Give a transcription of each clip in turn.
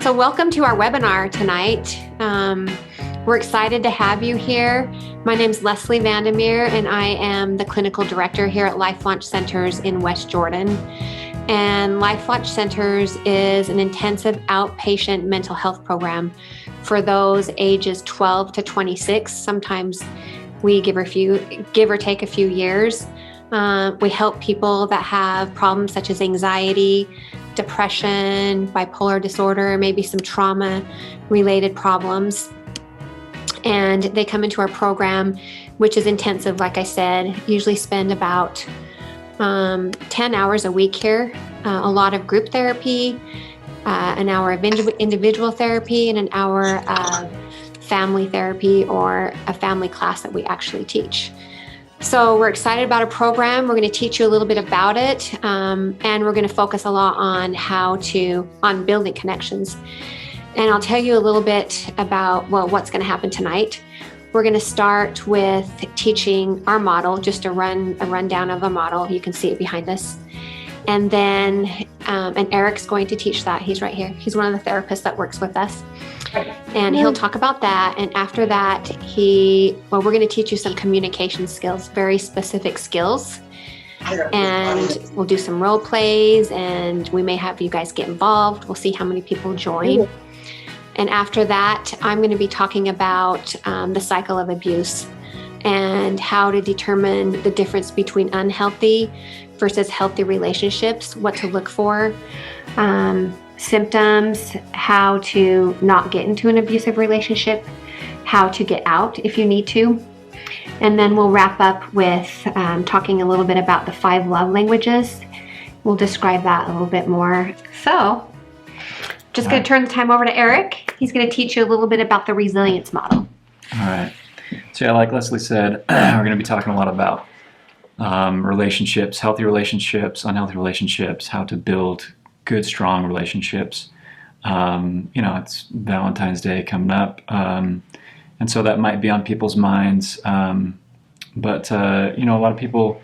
So welcome to our webinar tonight. We're excited to have you here. My name is Leslie VandeMerwe, and I am the clinical director here at Life Launch Centers in West Jordan. And Life Launch Centers is an intensive outpatient mental health program for those ages 12 to 26. Sometimes we give or take a few years. We help people that have problems such as anxiety, depression, bipolar disorder, maybe some trauma-related problems. And they come into our program, which is intensive, like I said, usually spend about 10 hours a week here, a lot of group therapy, an hour of individual therapy, and an hour of family therapy or a family class that we actually teach. So we're excited about our program. We're going to teach you a little bit about it, and we're going to focus a lot on on building connections. And I'll tell you a little bit about, what's going to happen tonight. We're going to start with teaching our model, just a rundown of a model. You can see it behind us. And then, and Eric's going to teach that. He's right here. He's one of the therapists that works with us. And he'll talk about that. And after that, we're going to teach you some communication skills, very specific skills. And we'll do some role plays, and we may have you guys get involved. We'll see how many people join. And after that, I'm going to be talking about the cycle of abuse and how to determine the difference between unhealthy versus healthy relationships, what to look for, symptoms, how to not get into an abusive relationship, how to get out if you need to. And then we'll wrap up with talking a little bit about the 5 love languages. We'll describe that a little bit more. So, just going to turn the time over to Eric. He's going to teach you a little bit about the resilience model. All right. So yeah, like Leslie said, we're going to be talking a lot about relationships, healthy relationships, unhealthy relationships, how to build good, strong relationships. It's Valentine's Day coming up, and so that might be on people's minds. But a lot of people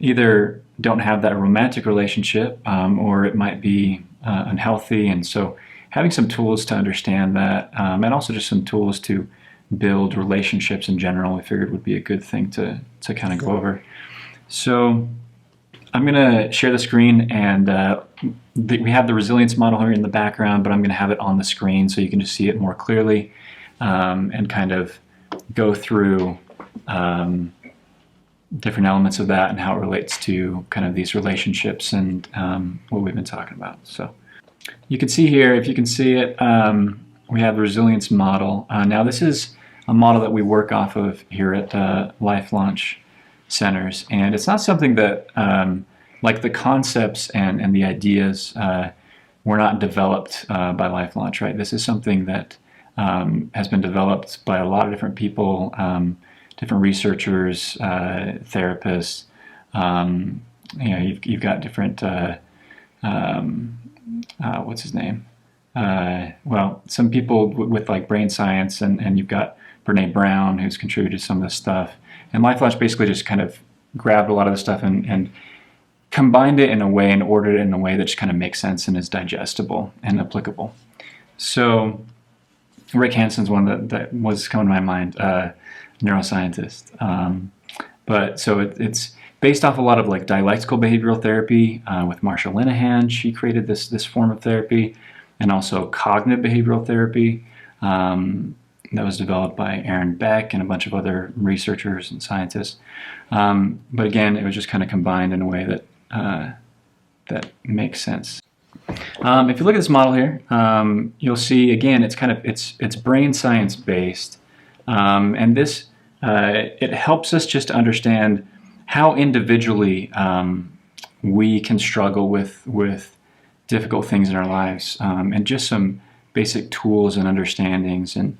either don't have that romantic relationship, or it might be unhealthy. And so having some tools to understand that, and also just some tools to build relationships in general, we figured would be a good thing to kind of go over. So I'm going to share the screen, and we have the resilience model here in the background, but I'm going to have it on the screen so you can just see it more clearly, and kind of go through different elements of that and how it relates to kind of these relationships and what we've been talking about. So you can see here, if you can see it, we have the resilience model. Now this is a model that we work off of here at Life Launch Centers, and it's not something that like the concepts and the ideas were not developed by Life Launch, right? This is something that has been developed by a lot of different people, different researchers, therapists. You've got different, what's his name? Some people with like brain science, and you've got Brene Brown, who's contributed to some of this stuff. And Life Launch basically just kind of grabbed a lot of this stuff and combined it in a way and ordered it in a way that just kind of makes sense and is digestible and applicable. So Rick Hanson's one that was coming to my mind, neuroscientist. It's based off a lot of like dialectical behavioral therapy with Marsha Linehan. She created this form of therapy, and also cognitive behavioral therapy that was developed by Aaron Beck and a bunch of other researchers and scientists. But again, it was just kind of combined in a way that makes sense. If you look at this model here, you'll see again it's brain science based, and this it helps us just to understand how individually we can struggle with difficult things in our lives, and just some basic tools and understandings and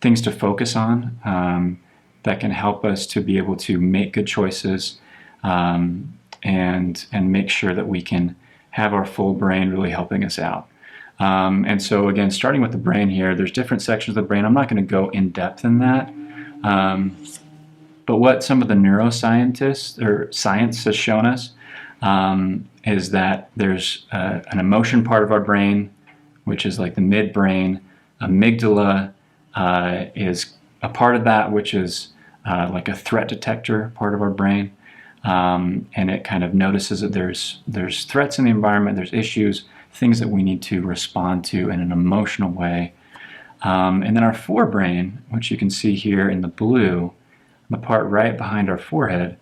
things to focus on that can help us to be able to make good choices, and make sure that we can have our full brain really helping us out. And so again, starting with the brain here, there's different sections of the brain. I'm not going to go in depth in that. But what some of the neuroscientists or science has shown us is that there's an emotion part of our brain, which is like the midbrain. Amygdala is a part of that, which is like a threat detector part of our brain. And it kind of notices that there's threats in the environment, there's issues, things that we need to respond to in an emotional way. And then our forebrain, which you can see here in the blue, the part right behind our forehead,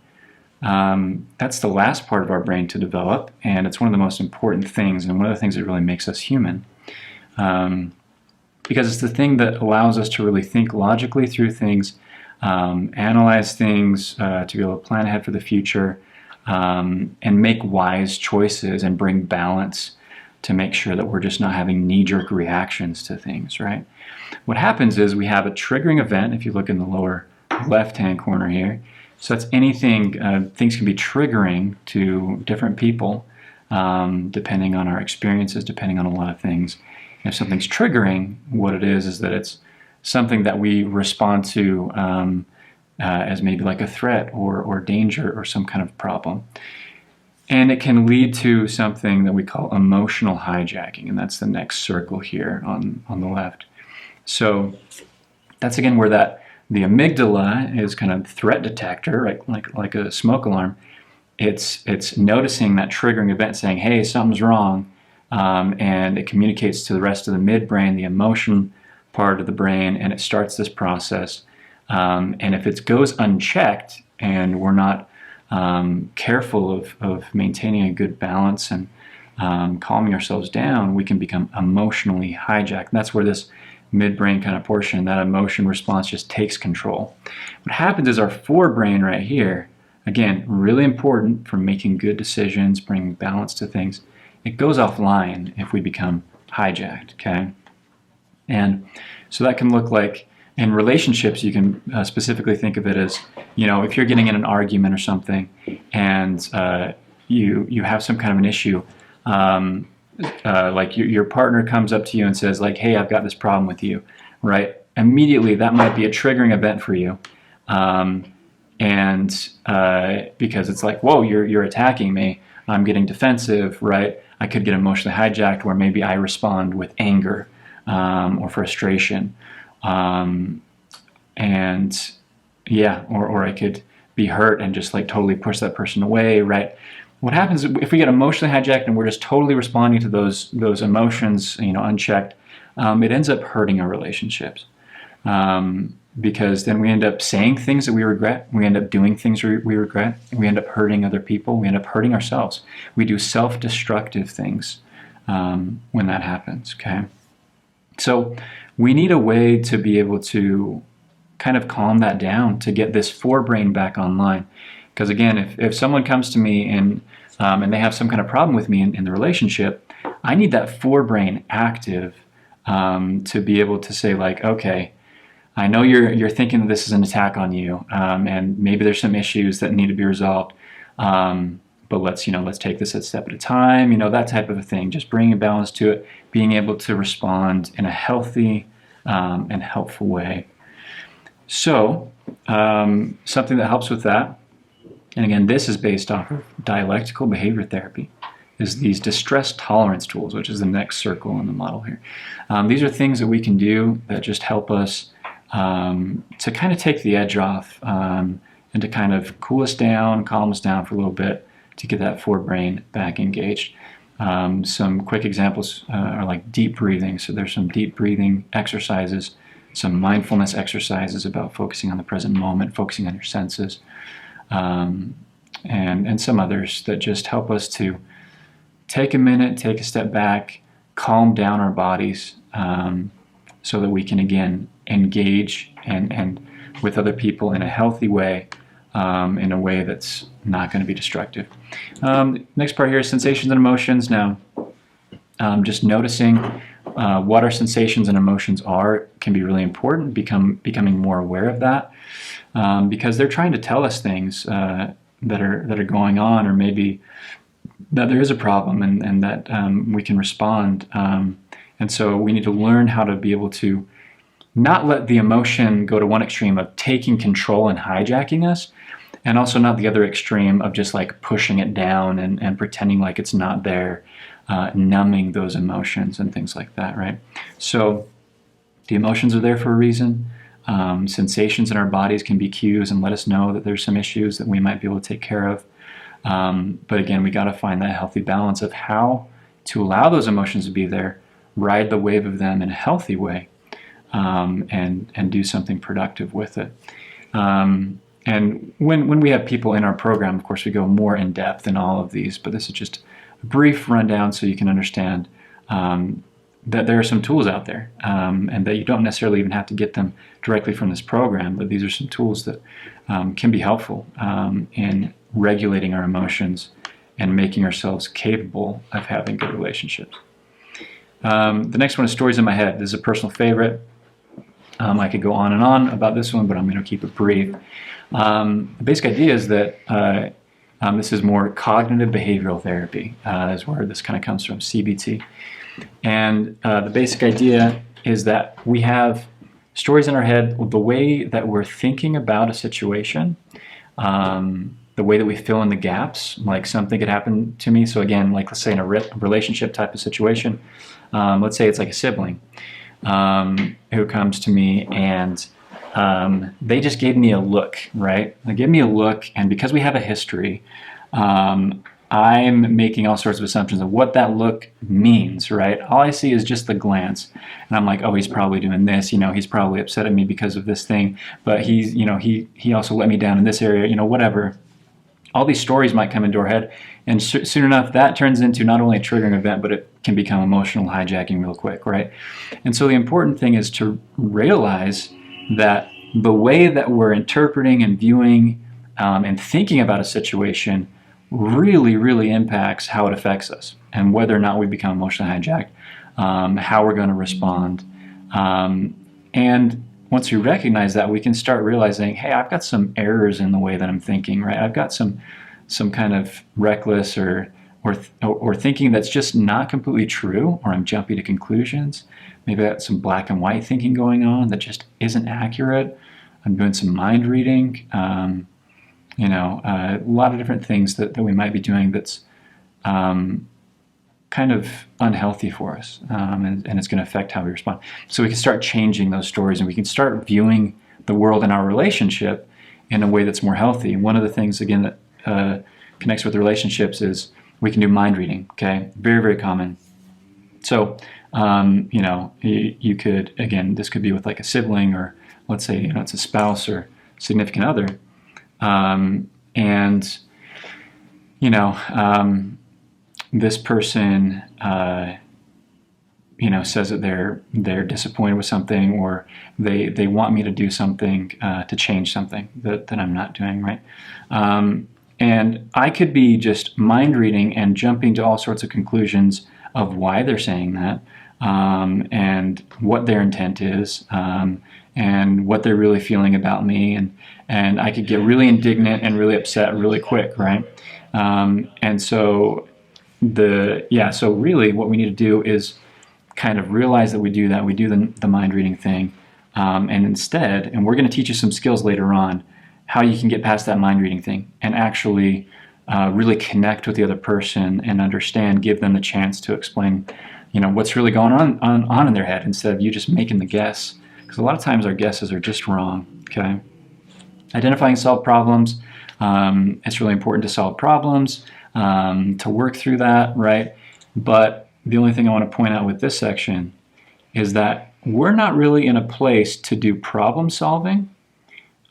that's the last part of our brain to develop, and it's one of the most important things, and one of the things that really makes us human. Because it's the thing that allows us to really think logically through things, analyze things, to be able to plan ahead for the future, and make wise choices and bring balance to make sure that we're just not having knee-jerk reactions to things, right? What happens is we have a triggering event, if you look in the lower left-hand corner here. So that's anything, things can be triggering to different people, depending on our experiences, depending on a lot of things. And if something's triggering, what it is that it's something that we respond to as maybe like a threat or danger or some kind of problem. And it can lead to something that we call emotional hijacking, and that's the next circle here on the left. So that's again where the amygdala is kind of threat detector, right? Like a smoke alarm. It's noticing that triggering event, saying, "Hey, something's wrong," and it communicates to the rest of the midbrain, the emotion part of the brain, and it starts this process. And if it goes unchecked, and we're not careful of maintaining a good balance and calming ourselves down, we can become emotionally hijacked. And that's where this midbrain kind of portion, that emotion response just takes control. What happens is our forebrain right here, again, really important for making good decisions, bringing balance to things, it goes offline if we become hijacked, okay? And so that can look like, in relationships, you can specifically think of it as, if you're getting in an argument or something and you have some kind of an issue, like your partner comes up to you and says like, "Hey, I've got this problem with you," right? Immediately that might be a triggering event for you. Because it's like, whoa, you're attacking me. I'm getting defensive, right? I could get emotionally hijacked where maybe I respond with anger or frustration. Or I could be hurt and just like totally push that person away, right? What happens if we get emotionally hijacked and we're just totally responding to those emotions, unchecked? It ends up hurting our relationships, because then we end up saying things that we regret. We end up doing things we regret. We end up hurting other people. We end up hurting ourselves. We do self-destructive things when that happens. Okay, so we need a way to be able to kind of calm that down, to get this forebrain back online. Because again, if someone comes to me and they have some kind of problem with me in the relationship, I need that forebrain active to be able to say like, okay, I know you're thinking that this is an attack on you, and maybe there's some issues that need to be resolved, but let's take this a step at a time, that type of a thing. Just bringing balance to it, being able to respond in a healthy and helpful way. So something that helps with that, and again, this is based off of dialectical behavior therapy, is these distress tolerance tools, which is the next circle in the model here. These are things that we can do that just help us to kind of take the edge off and to kind of cool us down, calm us down for a little bit, to get that forebrain back engaged. Some quick examples are like deep breathing. So there's some deep breathing exercises, some mindfulness exercises about focusing on the present moment, focusing on your senses, and some others that just help us to take a minute, take a step back, calm down our bodies, so that we can again engage and with other people in a healthy way, in a way that's not going to be destructive. Next part here is sensations and emotions. Now, just noticing what our sensations and emotions are can be really important, becoming more aware of that, because they're trying to tell us things that are going on, or maybe that there is a problem and that we can respond. And so we need to learn how to be able to not let the emotion go to one extreme of taking control and hijacking us, and also not the other extreme of just like pushing it down and pretending like it's not there. numbing those emotions and things like that, right? So the emotions are there for a reason. Sensations in our bodies can be cues and let us know that there's some issues that we might be able to take care of. But again, we got to find that healthy balance of how to allow those emotions to be there, ride the wave of them in a healthy way, and do something productive with it. And when we have people in our program, of course, we go more in depth in all of these, but this is just a brief rundown so you can understand that there are some tools out there, and that you don't necessarily even have to get them directly from this program, but these are some tools that can be helpful in regulating our emotions and making ourselves capable of having good relationships. The next one is stories in my head. This is a personal favorite. I could go on and on about this one, but I'm going to keep it brief. The basic idea is that this is more cognitive behavioral therapy, is where this kind of comes from, CBT. And the basic idea is that we have stories in our head, the way that we're thinking about a situation, the way that we fill in the gaps, like something could happen to me. So again, like let's say in a relationship type of situation, let's say it's like a sibling who comes to me and they just gave me a look, right? They gave me a look, and because we have a history, I'm making all sorts of assumptions of what that look means, right? All I see is just the glance, and I'm like, oh, he's probably doing this, he's probably upset at me because of this thing, but he's, he also let me down in this area, whatever. All these stories might come into our head, and soon enough, that turns into not only a triggering event, but it can become emotional hijacking real quick, right? And so the important thing is to realize that the way that we're interpreting and viewing and thinking about a situation really, really impacts how it affects us and whether or not we become emotionally hijacked, how we're going to respond. And once we recognize that, we can start realizing, hey, I've got some errors in the way that I'm thinking, right? I've got some kind of reckless or thinking that's just not completely true, or I'm jumpy to conclusions. Maybe I got some black and white thinking going on that just isn't accurate. I'm doing some mind reading. A lot of different things that we might be doing that's kind of unhealthy for us, and it's going to affect how we respond. So we can start changing those stories, and we can start viewing the world and our relationship in a way that's more healthy. One of the things, again, that connects with relationships is we can do mind reading, okay? Very, very common. So, you could, again, this could be with like a sibling, or let's say, it's a spouse or significant other. This person, says that they're disappointed with something, or they want me to do something to change something that I'm not doing, right? And I could be just mind reading and jumping to all sorts of conclusions of why they're saying that, and what their intent is, and what they're really feeling about me, and I could get really indignant and really upset really quick, right? And so so really what we need to do is kind of realize that we do that. We do the mind reading thing, and instead, and we're going to teach you some skills later on, how you can get past that mind reading thing and actually really connect with the other person and understand, give them the chance to explain, what's really going on in their head, instead of you just making the guess. Because a lot of times our guesses are just wrong, okay? Identifying and solve problems. It's really important to solve problems, to work through that, right? But the only thing I want to point out with this section is that we're not really in a place to do problem solving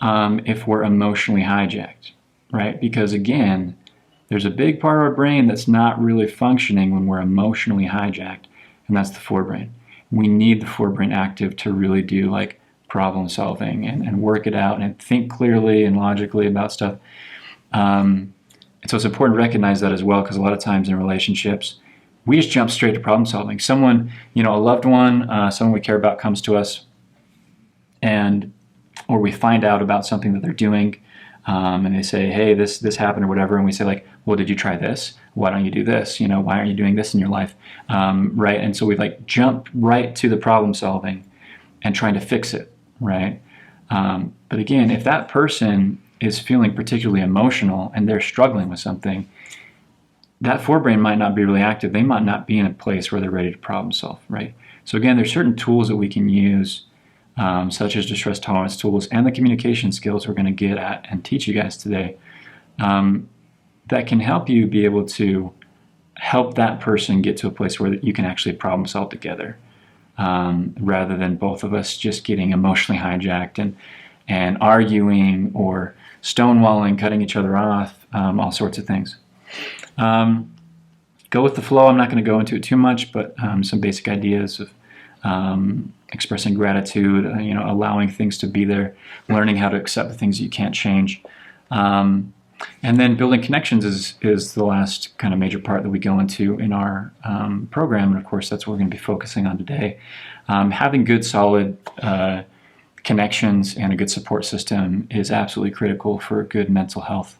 if we're emotionally hijacked, right? Because again, there's a big part of our brain that's not really functioning when we're emotionally hijacked, and that's the forebrain. We need the forebrain active to really do like problem solving and work it out and think clearly and logically about stuff. And so it's important to recognize that as well, because a lot of times in relationships, we just jump straight to problem solving. Someone, a loved one, someone we care about comes to us, or we find out about something that they're doing, and they say, hey, this happened or whatever, and we say like, well, did you try this? Why don't you do this? Why aren't you doing this in your life? Right? And so we like jump right to the problem solving and trying to fix it, right? But again, if that person is feeling particularly emotional and they're struggling with something, that forebrain might not be really active. They might not be in a place where they're ready to problem solve, right? So again, there's certain tools that we can use, such as distress tolerance tools and the communication skills we're going to get at and teach you guys today, that can help you be able to help that person get to a place where you can actually problem solve together, rather than both of us just getting emotionally hijacked and arguing or stonewalling, cutting each other off, all sorts of things. Go with the flow. I'm not going to go into it too much, but some basic ideas of expressing gratitude, allowing things to be there, learning how to accept the things you can't change. And then building connections is the last kind of major part that we go into in our program. And of course, that's what we're going to be focusing on today. Having good, solid connections and a good support system is absolutely critical for good mental health.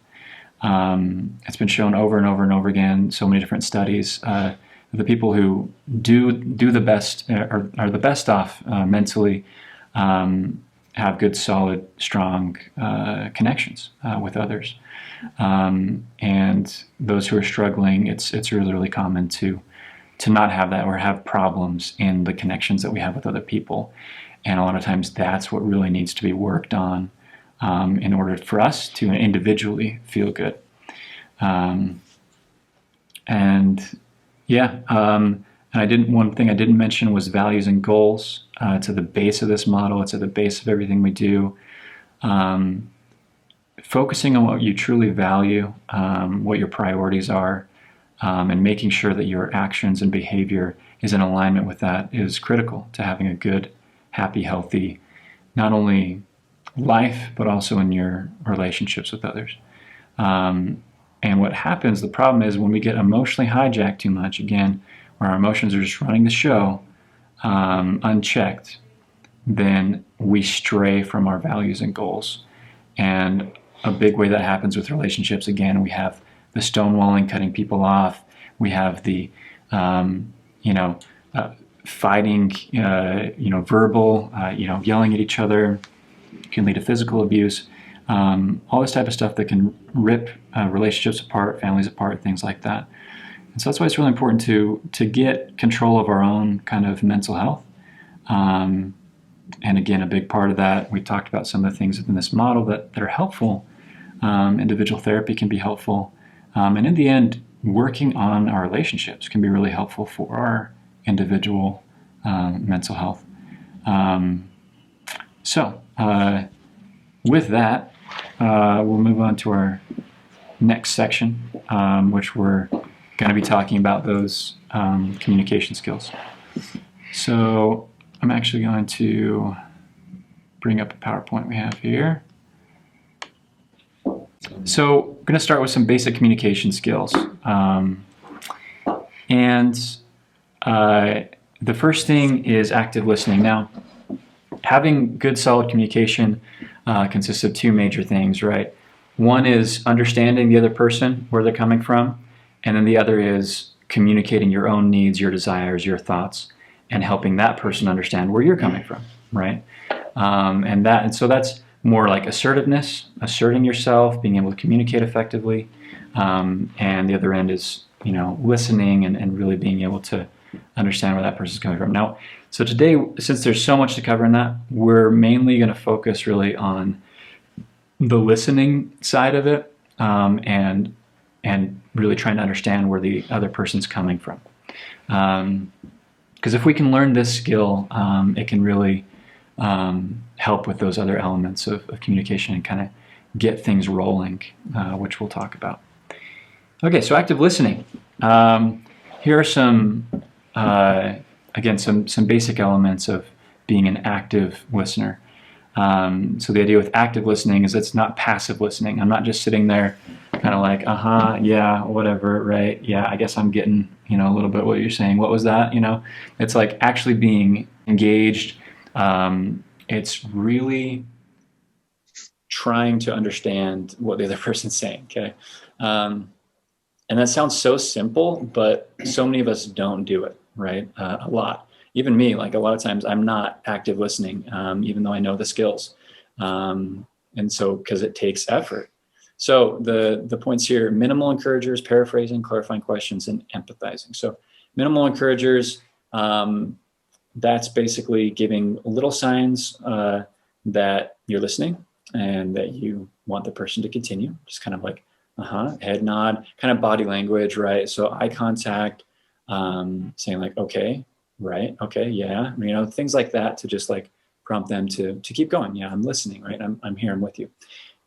It's been shown over and over and over again, so many different studies. The people who do the best, are the best off mentally, have good, solid, strong connections with others. And those who are struggling, it's really, really common to not have that or have problems in the connections that we have with other people. And a lot of times that's what really needs to be worked on in order for us to individually feel good. And one thing I didn't mention was values and goals. It's at the base of this model. It's at the base of everything we do. Focusing on what you truly value, what your priorities are, and making sure that your actions and behavior is in alignment with that is critical to having a good, happy, healthy, not only life, but also in your relationships with others. And what happens, the problem is when we get emotionally hijacked too much, again, where our emotions are just running the show, unchecked, then we stray from our values and goals. And a big way that happens with relationships, again, we have the stonewalling, cutting people off. We have the, fighting, verbal, yelling at each other, can lead to physical abuse. All this type of stuff that can rip relationships apart, families apart, things like that. And so that's why it's really important to get control of our own kind of mental health. And again, a big part of that, we talked about some of the things within this model that are helpful. Individual therapy can be helpful. And in the end, working on our relationships can be really helpful for our individual mental health. With that, we'll move on to our next section, which we're going to be talking about those communication skills. So I'm actually going to bring up a PowerPoint we have here. So I'm going to start with some basic communication skills. The first thing is active listening. Now, having good, solid communication consists of two major things, right? One is understanding the other person, where they're coming from, and then the other is communicating your own needs, your desires, your thoughts, and helping that person understand where you're coming from, right? And so that's more like assertiveness, asserting yourself, being able to communicate effectively, and the other end is, listening and really being able to understand where that person's coming from. Now, so today, since there's so much to cover in that, we're mainly going to focus really on the listening side of it, and really trying to understand where the other person's coming from. Because if we can learn this skill, it can really help with those other elements of communication and kind of get things rolling, which we'll talk about. Okay, so active listening. Here are some basic elements of being an active listener. So the idea with active listening is it's not passive listening. I'm not just sitting there kind of like, yeah, whatever, right? Yeah, I guess I'm getting, a little bit what you're saying. What was that? It's like actually being engaged. It's really trying to understand what the other person's saying, okay? And that sounds so simple, but so many of us don't do it, right? A lot. Even me, like a lot of times I'm not active listening, even though I know the skills. And so, because it takes effort. So the points here: minimal encouragers, paraphrasing, clarifying questions, and empathizing. So minimal encouragers, that's basically giving little signs that you're listening and that you want the person to continue. Just kind of like, head nod, kind of body language, right? So eye contact, saying like, okay, right, okay, yeah, things like that to just like prompt them to keep going. Yeah, I'm listening, right? I'm here, I'm with you.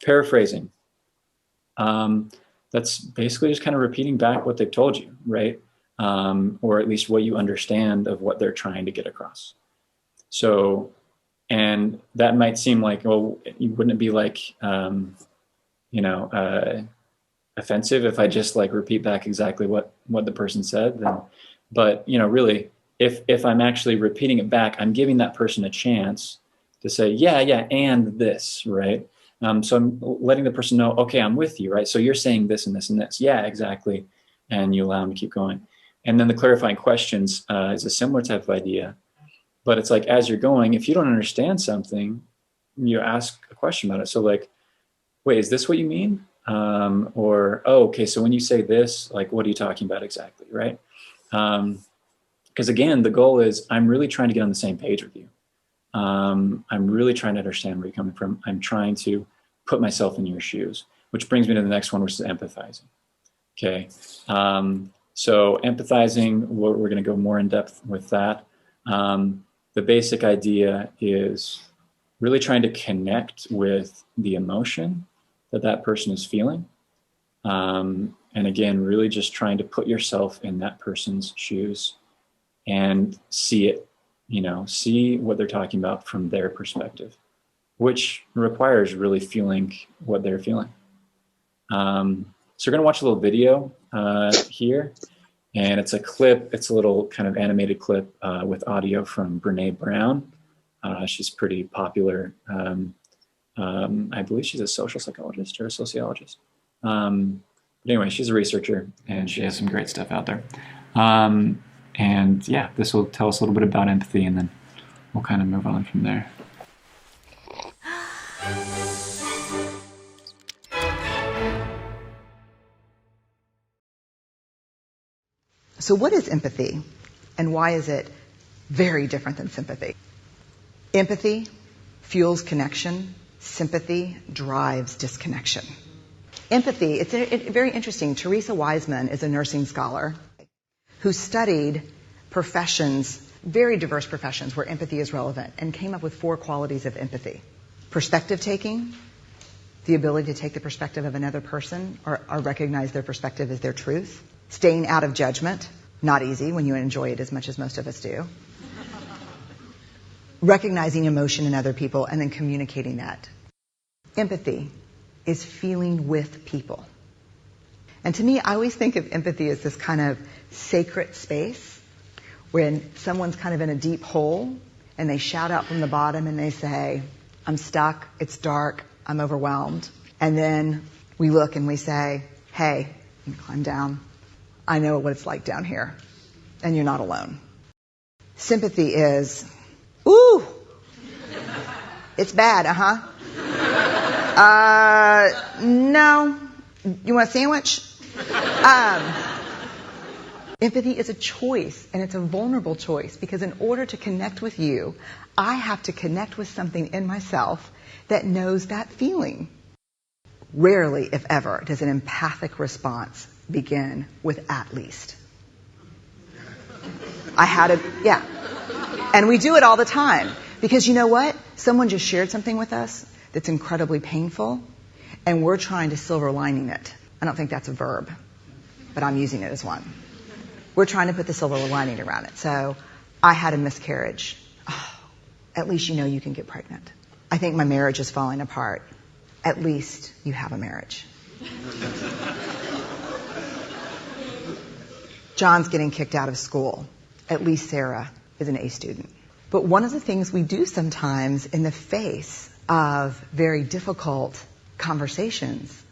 Paraphrasing. That's basically just kind of repeating back what they've told you, right? Or at least what you understand of what they're trying to get across. So, and that might seem like, well, wouldn't it be like, offensive if I just like repeat back exactly what the person said? Then, but really, if I'm actually repeating it back, I'm giving that person a chance to say, yeah, and this, right? So I'm letting the person know, okay, I'm with you, right? So you're saying this and this and this. Yeah, exactly. And you allow them to keep going. And then the clarifying questions is a similar type of idea. But it's like, as you're going, if you don't understand something, you ask a question about it. So like, wait, is this what you mean? Or, oh, okay, so when you say this, like, what are you talking about exactly, right? Because again, the goal is I'm really trying to get on the same page with you. I'm really trying to understand where you're coming from. I'm trying to put myself in your shoes, which brings me to the next one, which is empathizing. Okay. So empathizing, we're going to go more in depth with that. The basic idea is really trying to connect with the emotion that person is feeling. And again, really just trying to put yourself in that person's shoes and see it, see what they're talking about from their perspective, which requires really feeling what they're feeling. So we're going to watch a little video here, and it's a clip. It's a little kind of animated clip with audio from Brene Brown. She's pretty popular. I believe she's a social psychologist or a sociologist. But anyway, she's a researcher, and she has some great stuff out there. And yeah, this will tell us a little bit about empathy, and then we'll kind of move on from there. So what is empathy, and why is it very different than sympathy? Empathy fuels connection. Sympathy drives disconnection. Empathy, it's very interesting. Teresa Wiseman is a nursing scholar who studied professions, very diverse professions where empathy is relevant, and came up with 4 qualities of empathy. Perspective taking, the ability to take the perspective of another person or recognize their perspective as their truth. Staying out of judgment, not easy when you enjoy it as much as most of us do. Recognizing emotion in other people and then communicating that. Empathy is feeling with people. And to me, I always think of empathy as this kind of sacred space when someone's kind of in a deep hole and they shout out from the bottom and they say, I'm stuck, it's dark, I'm overwhelmed. And then we look and we say, hey, you can climb down. I know what it's like down here, and you're not alone. Sympathy is, ooh, it's bad, no, you want a sandwich? Empathy is a choice, and it's a vulnerable choice, because in order to connect with you, I have to connect with something in myself that knows that feeling. Rarely, if ever, does an empathic response begin with at least. And we do it all the time. Because you know what? Someone just shared something with us that's incredibly painful, and we're trying to silver lining it. I don't think that's a verb, but I'm using it as one. We're trying to put the silver lining around it. So, I had a miscarriage. Oh, at least you know you can get pregnant. I think my marriage is falling apart. At least you have a marriage. John's getting kicked out of school. At least Sarah is an A student. But one of the things we do sometimes in the face of very difficult conversations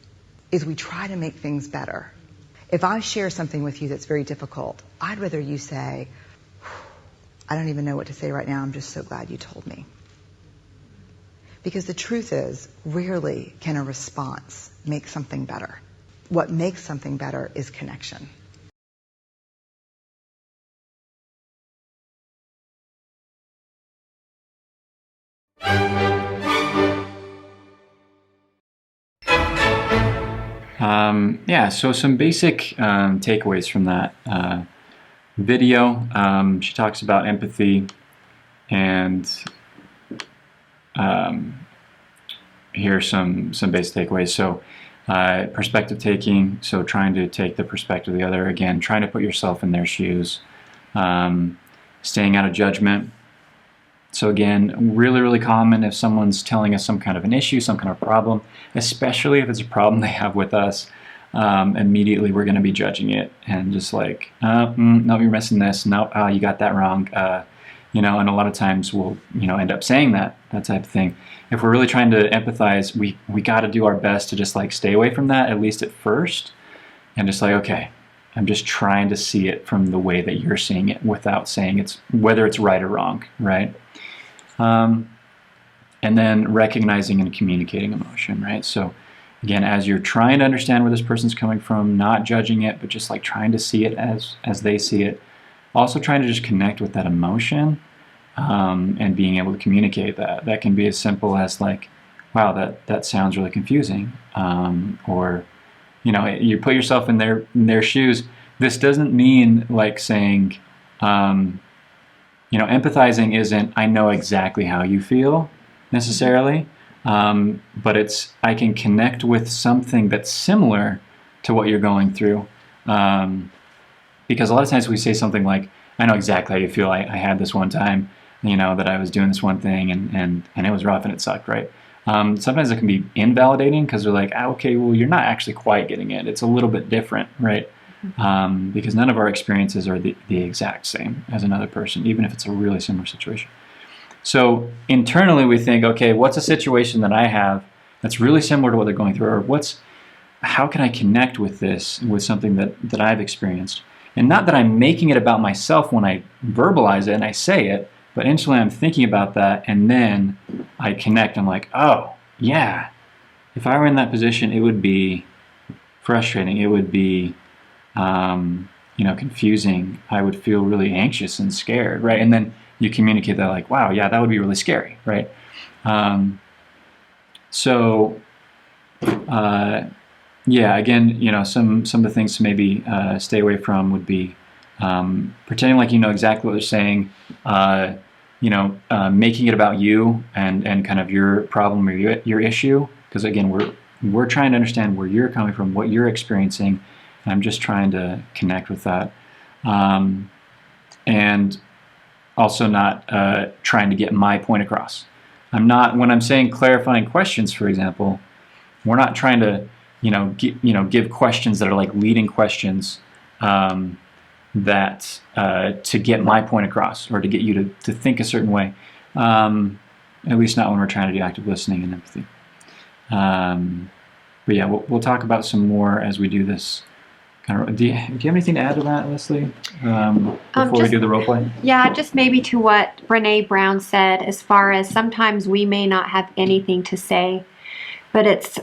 is we try to make things better. If I share something with you that's very difficult, I'd rather you say, I don't even know what to say right now, I'm just so glad you told me. Because the truth is, rarely can a response make something better. What makes something better is connection. Yeah, so some basic takeaways from that video. She talks about empathy, and here are some basic takeaways. So perspective taking, so trying to take the perspective of the other, again, trying to put yourself in their shoes, staying out of judgment. So again, really, really common if someone's telling us some kind of an issue, some kind of problem, especially if it's a problem they have with us, immediately we're going to be judging it and just like, no, you're missing this. No, you got that wrong. And a lot of times we'll, end up saying that type of thing. If we're really trying to empathize, we got to do our best to just like stay away from that, at least at first, and just like, okay, I'm just trying to see it from the way that you're seeing it without saying whether it's right or wrong, right? And then recognizing and communicating emotion, right? So again, as you're trying to understand where this person's coming from, not judging it, but just like trying to see it as they see it, also trying to just connect with that emotion, and being able to communicate that. That can be as simple as like, wow, that sounds really confusing, or you put yourself in their shoes. This doesn't mean like saying, empathizing isn't, I know exactly how you feel necessarily, but it's, I can connect with something that's similar to what you're going through. Because a lot of times we say something like, I know exactly how you feel. I had this one time, that I was doing this one thing and it was rough and it sucked, right? Sometimes it can be invalidating because they're like, okay, well, you're not actually quite getting it. It's a little bit different, right? Because none of our experiences are the exact same as another person, even if it's a really similar situation. So internally we think, okay, what's a situation that I have that's really similar to what they're going through, or how can I connect with this, with something that I've experienced? And not that I'm making it about myself when I verbalize it and I say it, but instantly I'm thinking about that, and then I connect. I'm like, oh, yeah, if I were in that position, it would be frustrating. It would be confusing. I would feel really anxious and scared, right? And then you communicate that like, wow, yeah, that would be really scary, right? Yeah, again, some of the things to maybe stay away from would be pretending like you know exactly what they're saying, making it about you and kind of your problem or your issue. Because again, we're trying to understand where you're coming from, what you're experiencing. And I'm just trying to connect with that, and also not trying to get my point across. When I'm saying clarifying questions, for example, we're not trying to give questions that are like leading questions that to get my point across or to get you to think a certain way. At least not when we're trying to do active listening and empathy. But yeah, we'll talk about some more as we do this. Do you have anything to add to that, Leslie, before we do the role play? Yeah, just maybe to what Brene Brown said, as far as sometimes we may not have anything to say, but it's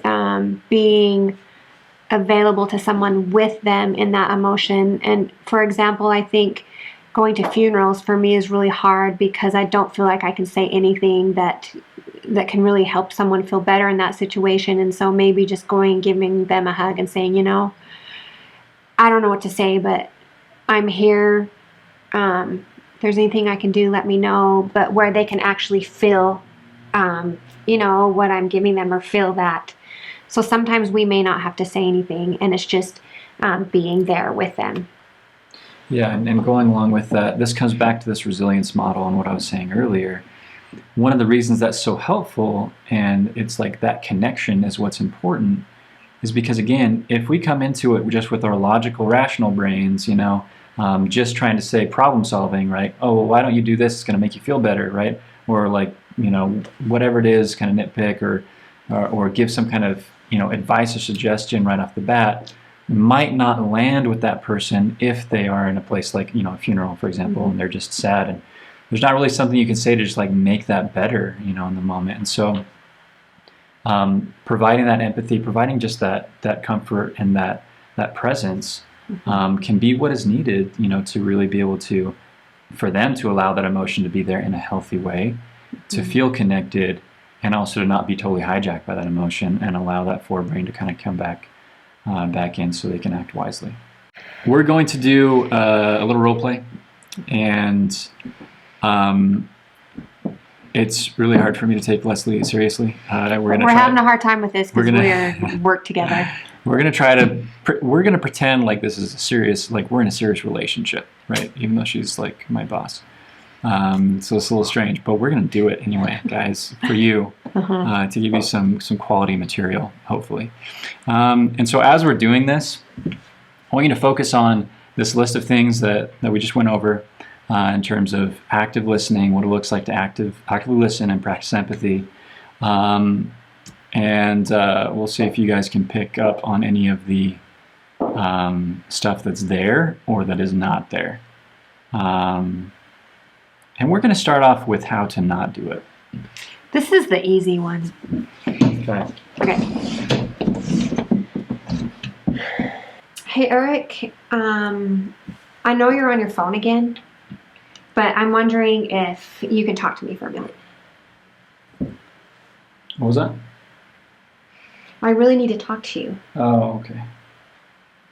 being available to someone with them in that emotion. And for example, I think going to funerals for me is really hard because I don't feel like I can say anything that can really help someone feel better in that situation. And so maybe just going and giving them a hug and saying, I don't know what to say, but I'm here. If there's anything I can do, let me know. But where they can actually feel, what I'm giving them or feel that. So sometimes we may not have to say anything, and it's just being there with them. Yeah, and going along with that, this comes back to this resilience model and what I was saying earlier. One of the reasons that's so helpful, and it's like that connection is what's important, is because, again, if we come into it just with our logical, rational brains, just trying to say problem solving, right? Oh, well, why don't you do this? It's going to make you feel better, right? Or like, whatever it is, kind of nitpick or give some kind of, advice or suggestion right off the bat, might not land with that person if they are in a place like, a funeral, for example, and they're just sad. And there's not really something you can say to just like make that better, in the moment. And so providing that empathy, providing just that comfort and that presence can be what is needed, to really be able to, for them to allow that emotion to be there in a healthy way, to feel connected, and also to not be totally hijacked by that emotion, and allow that forebrain to kind of come back in so they can act wisely. We're going to do a little role play, and it's really hard for me to take Leslie seriously. We're having a hard time with this because we work together. We're gonna pretend like this is a serious, like we're in a serious relationship, right? Even though she's like my boss. So it's a little strange, but we're going to do it anyway, guys, for you, to give you some quality material, hopefully. And so as we're doing this, I want you to focus on this list of things that we just went over in terms of active listening, what it looks like to actively listen and practice empathy. And we'll see if you guys can pick up on any of the stuff that's there or that is not there. And we're going to start off with how to not do it. This is the easy one. Okay. Hey, Eric, I know you're on your phone again, but I'm wondering if you can talk to me for a minute. What was that? I really need to talk to you. Oh, okay.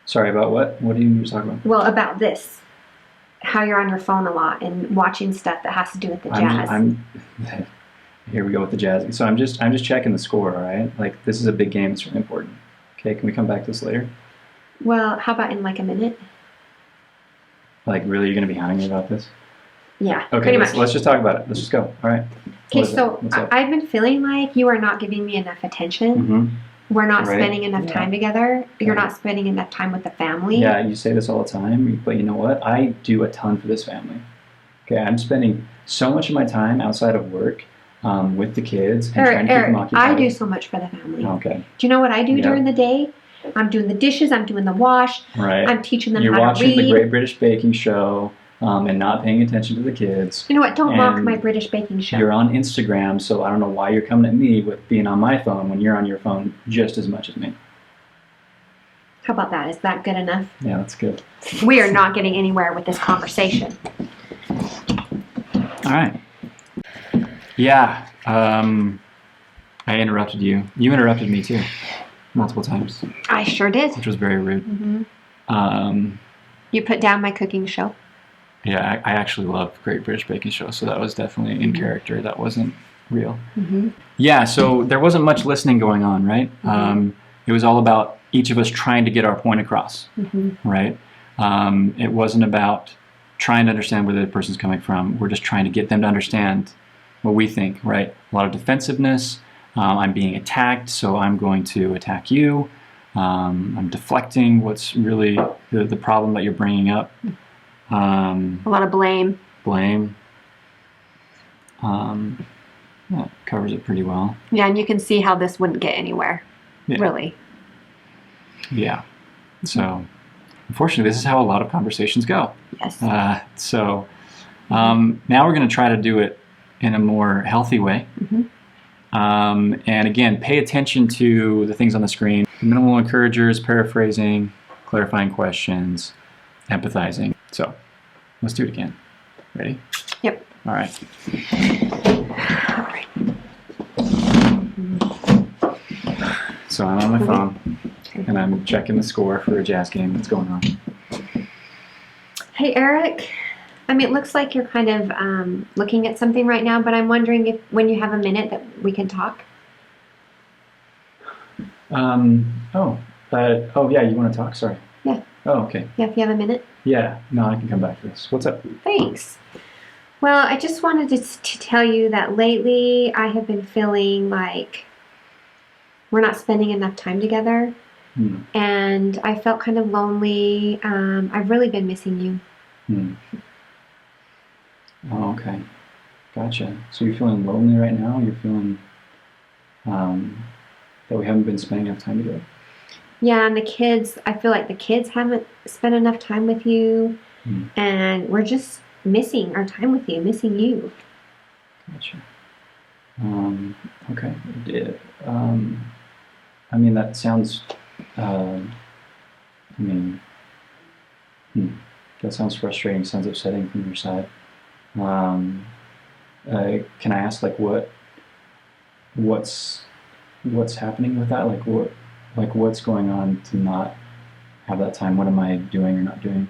Sorry, about what? What do you need to talk about? Well, about this. How you're on your phone a lot and watching stuff that has to do with the jazz. Here we go with the jazz. So I'm just checking the score, all right? Like, this is a big game. It's really important. Okay, can we come back to this later? Well, how about in like a minute? Like, really, you're going to be hounding me about this? Yeah, okay, pretty much. Let's just talk about it. Let's just go. All right. Okay, so I've been feeling like you are not giving me enough attention. Mm-hmm. We're not spending enough time together. Okay. You're not spending enough time with the family. Yeah, you say this all the time, but you know what? I do a ton for this family. Okay, I'm spending so much of my time outside of work with the kids and trying to keep them occupied. I do so much for the family. Okay. Do you know what I do during the day? I'm doing the dishes. I'm doing the wash. Right. I'm teaching them how to read. You're watching the Great British Baking Show. And not paying attention to the kids. You know what? Don't mock my British baking show. You're on Instagram, so I don't know why you're coming at me with being on my phone when you're on your phone just as much as me. How about that? Is that good enough? Yeah, that's good. We are not getting anywhere with this conversation. All right. Yeah. I interrupted you. You interrupted me too, multiple times. I sure did. Which was very rude. Mm-hmm. You put down my cooking show. Yeah, I actually love Great British Baking Show, so that was definitely in character. That wasn't real. Mm-hmm. Yeah, so there wasn't much listening going on, right? Mm-hmm. It was all about each of us trying to get our point across, right? It wasn't about trying to understand where the other person's coming from. We're just trying to get them to understand what we think, right? A lot of defensiveness. I'm being attacked, so I'm going to attack you. I'm deflecting what's really the problem that you're bringing up. A lot of blame. That covers it pretty well. Yeah, and you can see how this wouldn't get anywhere, really. Yeah. So, unfortunately, this is how a lot of conversations go. Yes. Now we're going to try to do it in a more healthy way. And again, pay attention to the things on the screen. Minimal encouragers, paraphrasing, clarifying questions, empathizing. So, let's do it again. Ready? Yep. All right. So I'm on my phone, and I'm checking the score for a jazz game that's going on. Hey, Eric. I mean, it looks like you're kind of looking at something right now, but I'm wondering if when you have a minute that we can talk. Yeah, you want to talk? Sorry. Yeah. Oh, okay. Yeah, if you have a minute. Yeah, no, I can come back to this. What's up? Thanks. Well, I just wanted to tell you that lately I have been feeling like we're not spending enough time together. And I felt kind of lonely. I've really been missing you. Oh, okay. Gotcha. So you're feeling lonely right now? You're feeling that we haven't been spending enough time together? Yeah, and the kids, I feel like the kids haven't spent enough time with you. And we're just missing our time with you, missing you. Gotcha. Okay. I mean, that sounds, I mean, that sounds frustrating, sounds upsetting from your side. Um, can I ask, like, what's happening with that? Like what's going on to not have that time? What am I doing or not doing?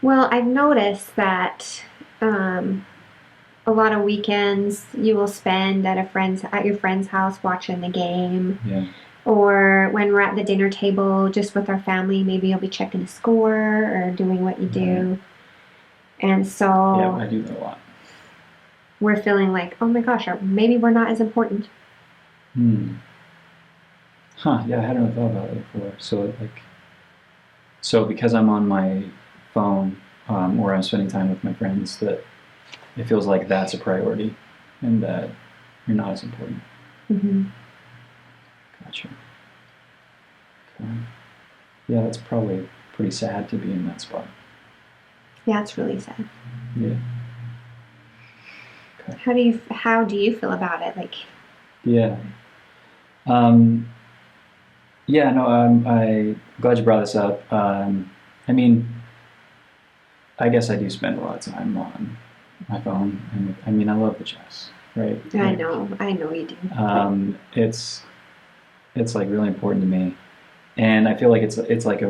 Well, I've noticed that a lot of weekends you will spend at your friend's house watching the game. Yeah. Or when we're at the dinner table just with our family, maybe you'll be checking the score or doing what you do. And so yeah, I do that a lot. We're feeling like, oh my gosh, maybe we're not as important. Huh, yeah, I hadn't really thought about it before. So because I'm on my phone, or I'm spending time with my friends, that it feels like that's a priority and that you're not as important. Mm-hmm. Gotcha. Okay. Yeah, that's probably pretty sad to be in that spot. Yeah, it's really sad. Yeah. Okay. How do you feel about it? Like, yeah. Yeah, no, I'm glad you brought this up. I mean, I guess I do spend a lot of time on my phone, and I mean, I love the chess, right? I know you do. It's like really important to me, and I feel like it's like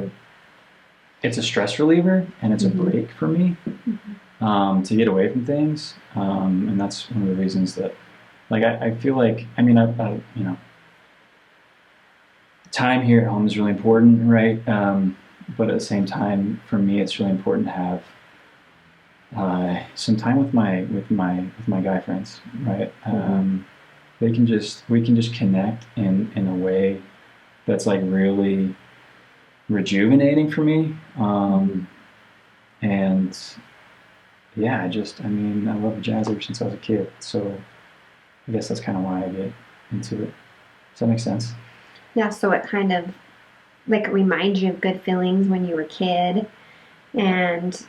it's a stress reliever, and it's a break for me, to get away from things, and that's one of the reasons that, like, I feel like, I mean, I you know, time here at home is really important, right? But at the same time, for me, it's really important to have some time with my guy friends, right? We can just connect in a way that's like really rejuvenating for me, and yeah, I mean, I love jazz ever since I was a kid, so I guess that's kind of why I get into it. Does that make sense? Yeah, so it kind of like reminds you of good feelings when you were a kid, and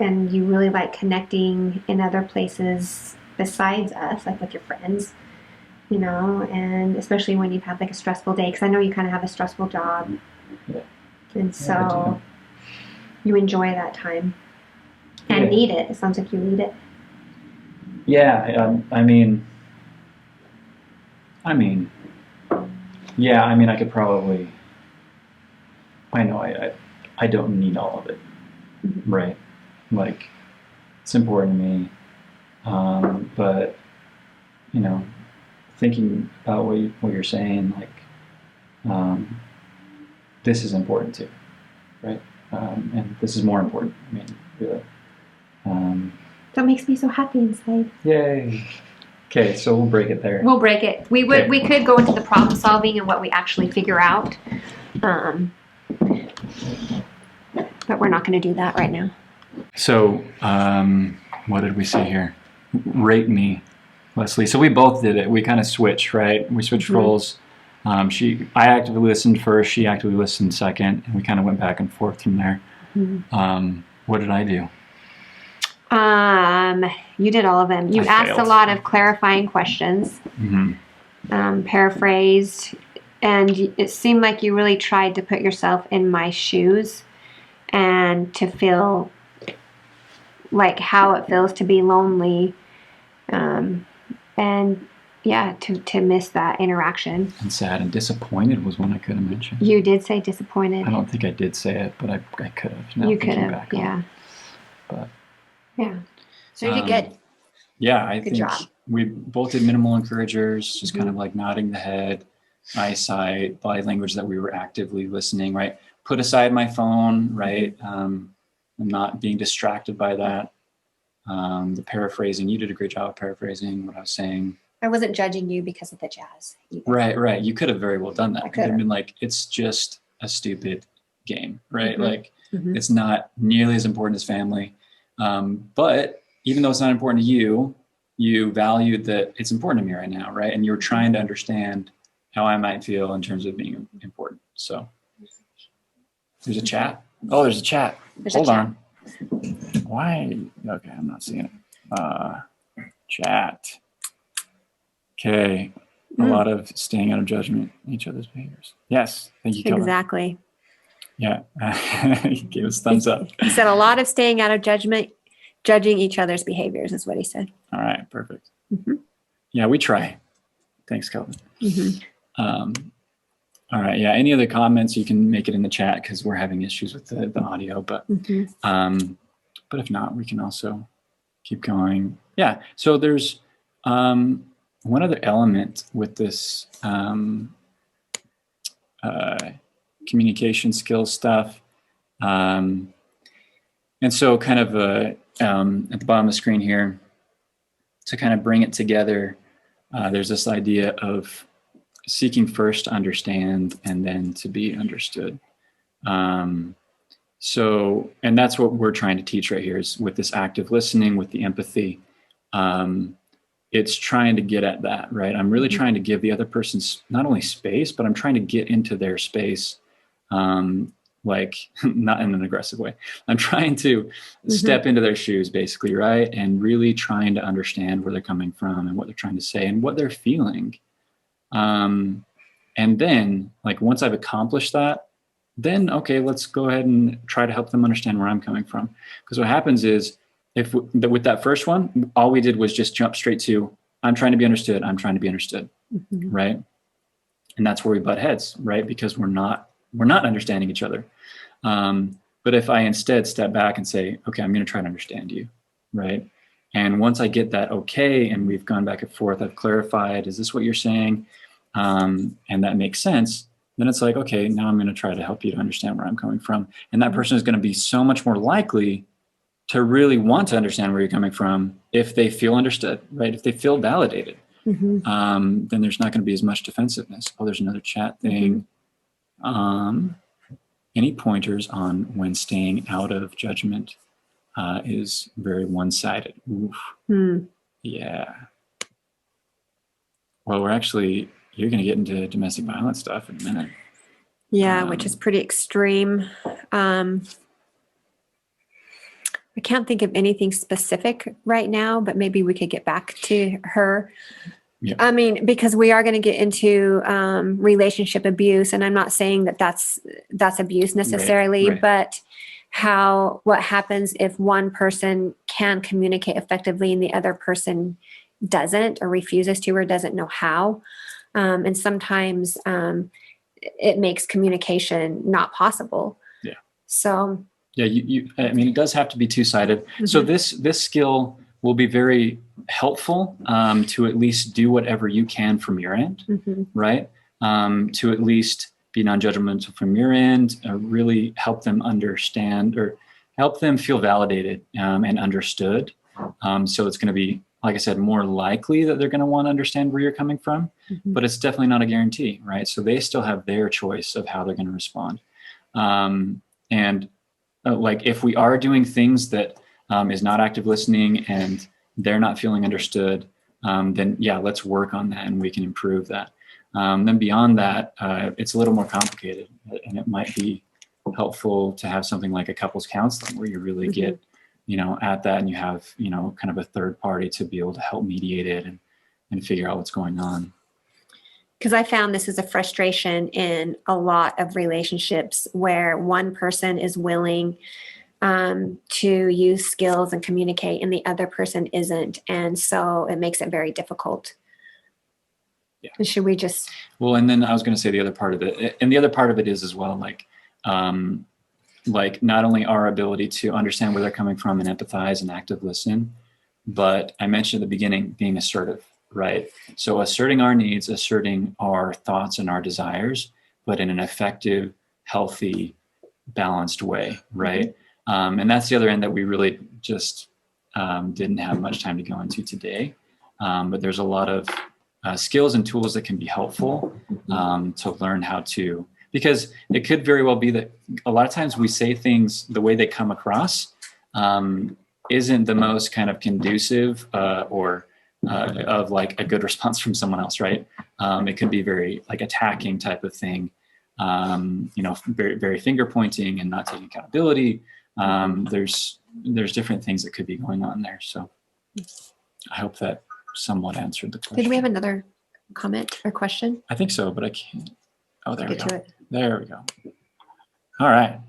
you really like connecting in other places besides us, like with your friends, and especially when you've had like a stressful day, because I know you kind of have a stressful job, and so you enjoy that time and need it. It sounds like you need it. Yeah, yeah, I mean, I could probably, I know I don't need all of it, right? Like, it's important to me, but, thinking about what you're saying, like, this is important too, right? And this is more important, I mean, really. That makes me so happy inside. Yay. Okay, so we'll break it there. We'll break it. We could go into the problem solving and what we actually figure out, but we're not going to do that right now. So, what did we see here? Rate me, Leslie. So we both did it. We kind of switched, right? We switched roles. I actively listened first. She actively listened second, and we kind of went back and forth from there. What did I do? You did all of them. You asked a lot of clarifying questions, paraphrased, and it seemed like you really tried to put yourself in my shoes and to feel like how it feels to be lonely, and yeah, to miss that interaction. And sad and disappointed was one I could have mentioned. You did say disappointed. I don't think I did say it, but I could have. You could have, yeah. But yeah. So you did good. Yeah, I think job. we both did minimal encouragers, just kind of like nodding the head, eyesight, body language that we were actively listening, right? Put aside my phone, right? I'm not being distracted by that. The paraphrasing, you did a great job of paraphrasing what I was saying. I wasn't judging you because of the jazz either. Right. You could have very well done that. You could have been like, it's just a stupid game, right? Like, it's not nearly as important as family. But even though it's not important to you, you valued that it's important to me right now, right? And you're trying to understand how I might feel in terms of being important. So there's a chat. Oh, there's a chat. Hold on. Why? Okay, I'm not seeing it. Chat. Okay. A lot of staying out of judgment in each other's behaviors. Yes. Thank you, Kelvin. Exactly. Yeah. He gave us thumbs up. He said a lot of staying out of judgment, judging each other's behaviors is what he said. All right. Perfect. Yeah, we try. Thanks, Kelvin. All right. Yeah. Any other comments, you can make it in the chat because we're having issues with the audio. But if not, we can also keep going. Yeah. So there's one other element with this communication skills stuff. And so kind of at the bottom of the screen here, to kind of bring it together, there's this idea of seeking first to understand and then to be understood. So, and that's what we're trying to teach right here is with this active listening, with the empathy. It's trying to get at that, right? I'm really trying to give the other person not only space, but I'm trying to get into their space, like not in an aggressive way. I'm trying to step into their shoes basically, right? And really trying to understand where they're coming from and what they're trying to say and what they're feeling. And then like, once I've accomplished that, then, okay, let's go ahead and try to help them understand where I'm coming from. Because what happens is with that first one, all we did was just jump straight to, I'm trying to be understood. I'm trying to be understood. Right. And that's where we butt heads, right? Because we're not understanding each other. But if I instead step back and say, okay, I'm going to try to understand you. Right. And once I get that, okay, and we've gone back and forth, I've clarified, is this what you're saying? And that makes sense. Then it's like, okay, now I'm going to try to help you to understand where I'm coming from. And that person is going to be so much more likely to really want to understand where you're coming from if they feel understood, right? If they feel validated, then there's not going to be as much defensiveness. Oh, there's another chat thing. Any pointers on when staying out of judgment is very one-sided? Oof. Yeah. Well, you're going to get into domestic violence stuff in a minute. Yeah, which is pretty extreme. I can't think of anything specific right now, but maybe we could get back to her. Yeah. I mean, because we are going to get into relationship abuse, and I'm not saying that that's abuse necessarily, right. but what happens if one person can communicate effectively and the other person doesn't or refuses to or doesn't know how. And sometimes it makes communication not possible. Yeah. So. Yeah, I mean, it does have to be two-sided. So this skill will be very helpful to at least do whatever you can from your end, right? To at least be non-judgmental from your end, really help them understand or help them feel validated and understood. So it's going to be, like I said, more likely that they're going to want to understand where you're coming from, but it's definitely not a guarantee, right? So they still have their choice of how they're going to respond. Like if we are doing things that is not active listening and they're not feeling understood, then yeah, let's work on that and we can improve that. Then beyond that, it's a little more complicated, and it might be helpful to have something like a couples counseling where you really get, at that, and you have, kind of a third party to be able to help mediate it and figure out what's going on. Because I found this is a frustration in a lot of relationships where one person is willing to use skills and communicate and the other person isn't. And so it makes it very difficult. Yeah. Should we just... Well, and then I was going to say the other part of it, and the other part of it is as well, like not only our ability to understand where they're coming from and empathize and active listen, but I mentioned at the beginning, being assertive. Right. So asserting our needs, asserting our thoughts and our desires, but in an effective, healthy, balanced way. Right. And that's the other end that we really just didn't have much time to go into today. But there's a lot of skills and tools that can be helpful to learn how to, because it could very well be that a lot of times we say things the way they come across isn't the most kind of conducive or of like a good response from someone else, right? It could be very like attacking type of thing, very, very finger pointing and not taking accountability. There's different things that could be going on there. So, I hope that somewhat answered the question. Did we have another comment or question? I think so, but I can't. Oh, there we Get go. to it. There we go. All right.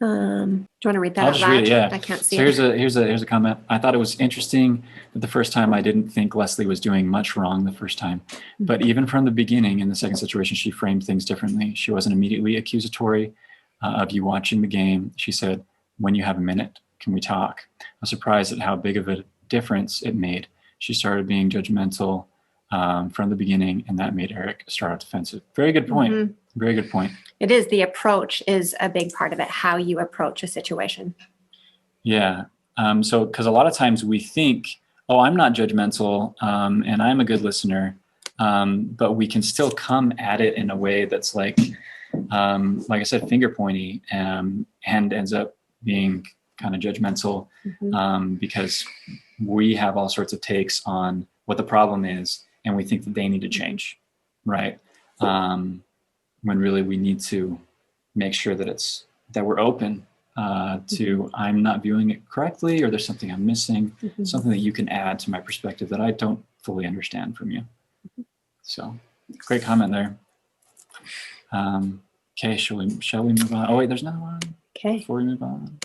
Do you want to read that I'll out just loud? read it, yeah. I can't see So it. here's a comment. I thought it was interesting that the first time I didn't think Leslie was doing much wrong the first time. But even from the beginning in the second situation, she framed things differently. She wasn't immediately accusatory of you watching the game. She said, when you have a minute, can we talk? I was surprised at how big of a difference it made. She started being judgmental from the beginning, and that made Eric start off defensive. Very good point. Mhm. Very good point. It is. The approach is a big part of it, how you approach a situation. Yeah. So, because a lot of times we think, oh, I'm not judgmental and I'm a good listener, but we can still come at it in a way that's like I said, finger pointy, and ends up being kind of judgmental because we have all sorts of takes on what the problem is, and we think that they need to change, right? When really we need to make sure that we're open to I'm not viewing it correctly, or there's something I'm missing, something that you can add to my perspective that I don't fully understand from you. So, great comment there. Okay, shall we move on? Oh wait, there's another one. Okay. Before we move on.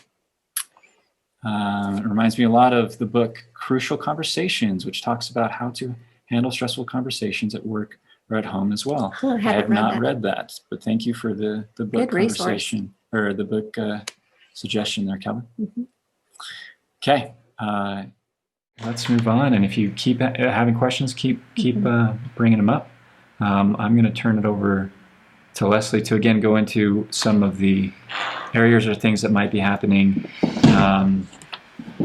It reminds me a lot of the book Crucial Conversations, which talks about how to handle stressful conversations at work or at home as well. I have not read that, but thank you for the book Good conversation or the book suggestion there, Kelvin. Okay, let's move on. And if you keep having questions, keep bringing them up. I'm going to turn it over to Leslie to again go into some of the areas or things that might be happening,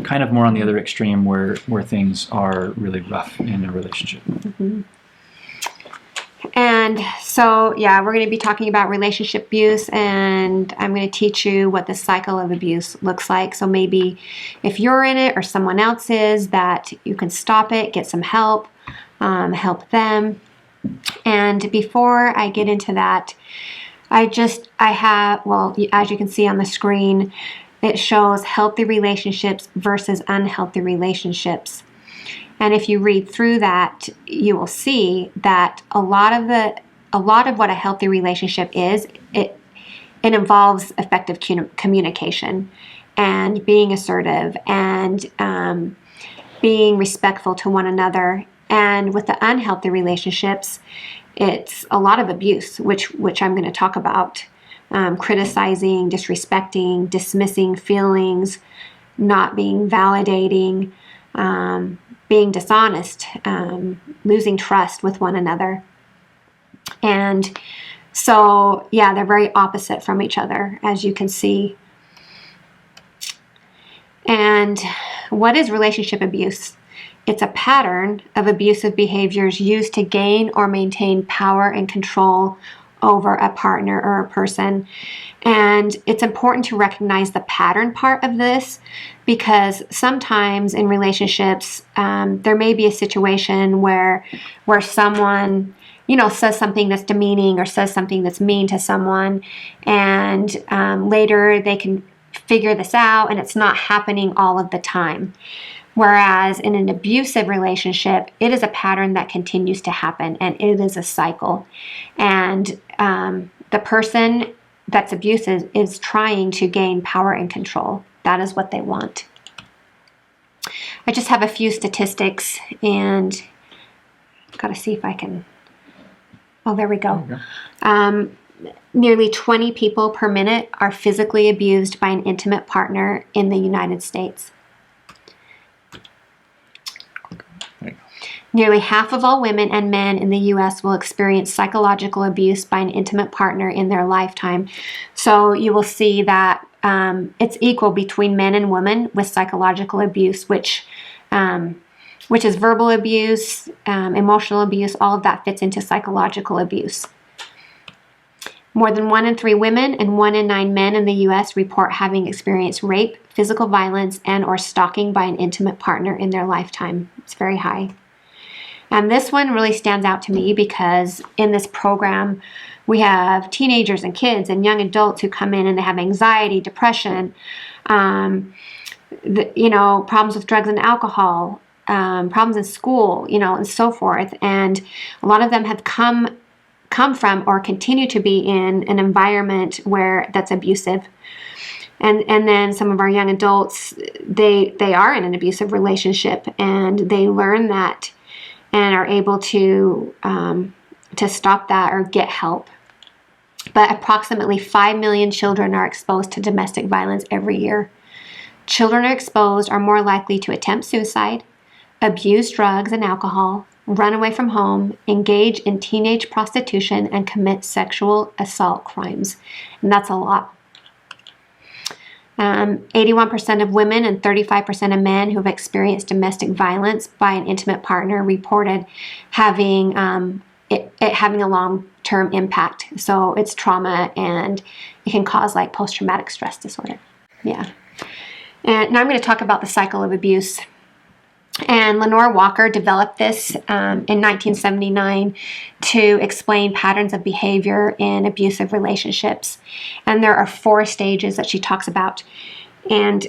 kind of more on the other extreme where things are really rough in a relationship. And so, yeah, we're going to be talking about relationship abuse, and I'm going to teach you what the cycle of abuse looks like. So maybe if you're in it or someone else is, that you can stop it, get some help, help them. And before I get into that, I have, well, as you can see on the screen, it shows healthy relationships versus unhealthy relationships. And if you read through that, you will see that a lot of what a healthy relationship is, it involves effective communication and being assertive and being respectful to one another. And with the unhealthy relationships, it's a lot of abuse, which I'm going to talk about. Criticizing, disrespecting, dismissing feelings, not being validating, being dishonest, losing trust with one another. And so, yeah, they're very opposite from each other, as you can see. And what is relationship abuse? It's a pattern of abusive behaviors used to gain or maintain power and control over a partner or a person. And it's important to recognize the pattern part of this, because sometimes in relationships, there may be a situation where someone, says something that's demeaning or says something that's mean to someone, and later they can figure this out, and it's not happening all of the time. Whereas in an abusive relationship, it is a pattern that continues to happen, and it is a cycle. And the person that's abusive is trying to gain power and control. That is what they want. I just have a few statistics, and I've got to see if I can. Oh, there we go. Nearly 20 people per minute are physically abused by an intimate partner in the United States. Nearly half of all women and men in the U.S. will experience psychological abuse by an intimate partner in their lifetime. So you will see that it's equal between men and women with psychological abuse, which is verbal abuse, emotional abuse. All of that fits into psychological abuse. More than 1 in 3 women and 1 in 9 men in the U.S. report having experienced rape, physical violence, and or stalking by an intimate partner in their lifetime. It's very high. And this one really stands out to me because in this program, we have teenagers and kids and young adults who come in and they have anxiety, depression, problems with drugs and alcohol, problems in school, and so forth. And a lot of them have come from or continue to be in an environment where that's abusive. And then some of our young adults, they are in an abusive relationship, and they learn that and are able to stop that or get help. But approximately 5 million children are exposed to domestic violence every year. Children are more likely to attempt suicide, abuse drugs and alcohol, run away from home, engage in teenage prostitution, and commit sexual assault crimes. And that's a lot. 81% of women and 35% of men who have experienced domestic violence by an intimate partner reported having it having a long-term impact. So it's trauma, and it can cause like post-traumatic stress disorder. Yeah. And now I'm going to talk about the cycle of abuse. And Lenore Walker developed this in 1979 to explain patterns of behavior in abusive relationships. And there are 4 stages that she talks about. And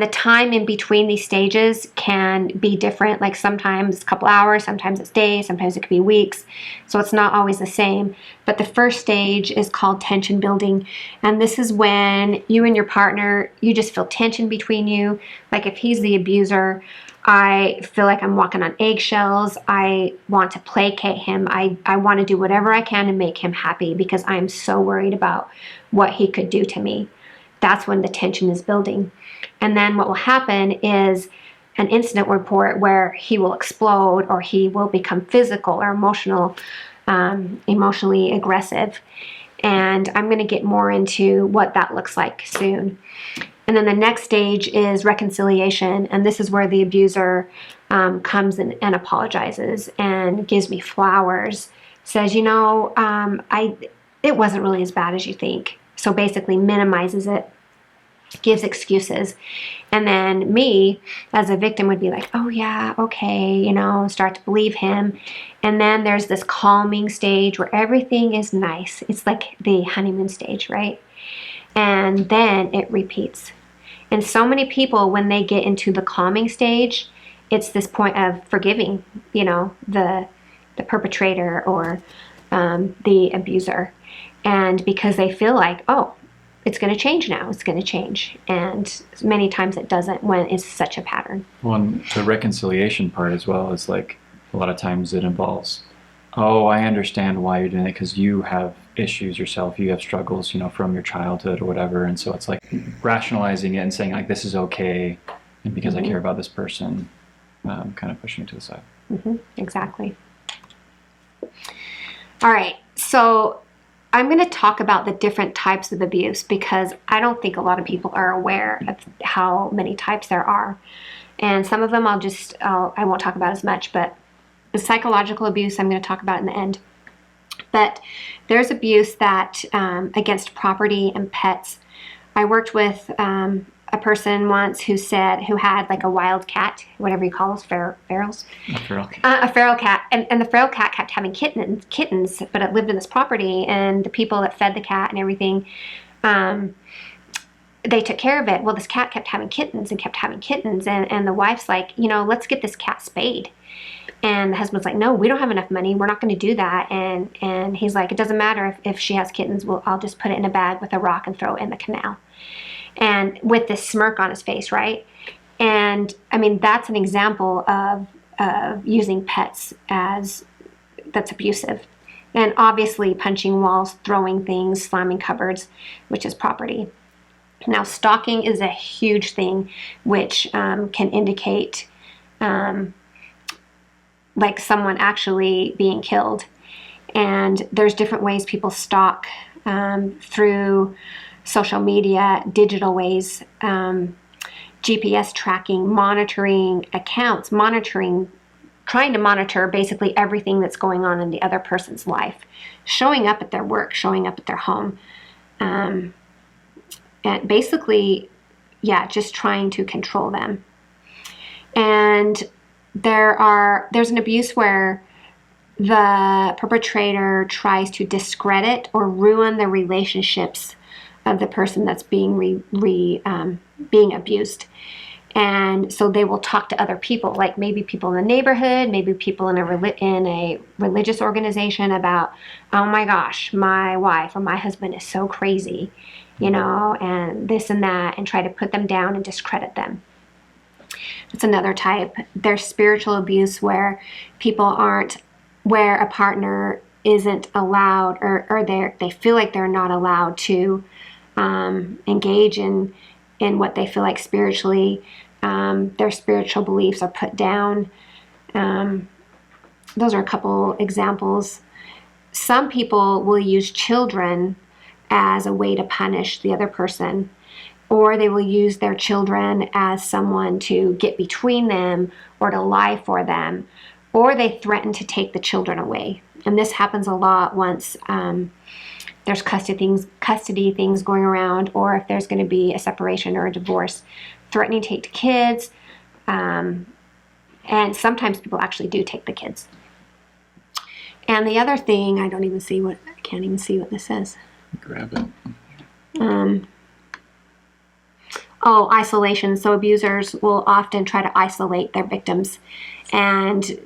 the time in between these stages can be different. Like sometimes it's a couple hours, sometimes it's days, sometimes it could be weeks. So it's not always the same. But the first stage is called tension building. And this is when you and your partner, you just feel tension between you. Like if he's the abuser, I feel like I'm walking on eggshells. I want to placate him. I want to do whatever I can to make him happy because I'm so worried about what he could do to me. That's when the tension is building. And then what will happen is an incident report where he will explode, or he will become physical or emotionally aggressive. And I'm going to get more into what that looks like soon. And then the next stage is reconciliation. And this is where the abuser comes and apologizes and gives me flowers, says, it wasn't really as bad as you think. So basically minimizes it, gives excuses. And then me as a victim would be like, oh yeah, okay, start to believe him. And then there's this calming stage where everything is nice. It's like the honeymoon stage, right? And then it repeats. And so many people, when they get into the calming stage, it's this point of forgiving, the perpetrator or the abuser. And because they feel like, oh, it's going to change now. It's going to change. And many times it doesn't when it's such a pattern. Well, and the reconciliation part as well is like a lot of times it involves, oh, I understand why you're doing it because you have issues yourself. You have struggles, from your childhood or whatever. And so it's like rationalizing it and saying like, this is okay. And because I care about this person, kind of pushing it to the side. Exactly. All right. So I'm going to talk about the different types of abuse because I don't think a lot of people are aware of how many types there are. And some of them I won't talk about as much, but the psychological abuse I'm going to talk about in the end. But there's abuse that against property and pets. I worked with a person once who had like a wild cat, whatever you call those, ferals? A feral cat. A feral cat. And the feral cat kept having kittens, but it lived in this property, and the people that fed the cat and everything, they took care of it. Well, this cat kept having kittens, and the wife's like, let's get this cat spayed. And the husband's like, no, we don't have enough money. We're not going to do that. And he's like, it doesn't matter if she has kittens. I'll just put it in a bag with a rock and throw it in the canal. And with this smirk on his face, right? And I mean, that's an example of using pets that's abusive. And obviously punching walls, throwing things, slamming cupboards, which is property. Now, stalking is a huge thing, which can indicate like someone actually being killed. And there's different ways people stalk through social media, digital ways, GPS tracking, monitoring accounts, trying to monitor basically everything that's going on in the other person's life, showing up at their work, showing up at their home, and basically, just trying to control them. And there's an abuse where the perpetrator tries to discredit or ruin the relationships of the person that's being abused. And so they will talk to other people, like maybe people in the neighborhood, maybe people in a religious organization about, oh my gosh, my wife or my husband is so crazy, and this and that, and try to put them down and discredit them. It's another type. There's spiritual abuse where where a partner isn't allowed, or they feel like they're not allowed to engage in what they feel like spiritually. Their spiritual beliefs are put down. Those are a couple examples. Some people will use children as a way to punish the other person, or they will use their children as someone to get between them or to lie for them, or they threaten to take the children away. And this happens a lot once there's custody things going around, or if there's going to be a separation or a divorce, threatening to take the kids. And sometimes people actually do take the kids. And the other thing, I can't even see what this is. Grab it. Isolation. So abusers will often try to isolate their victims and,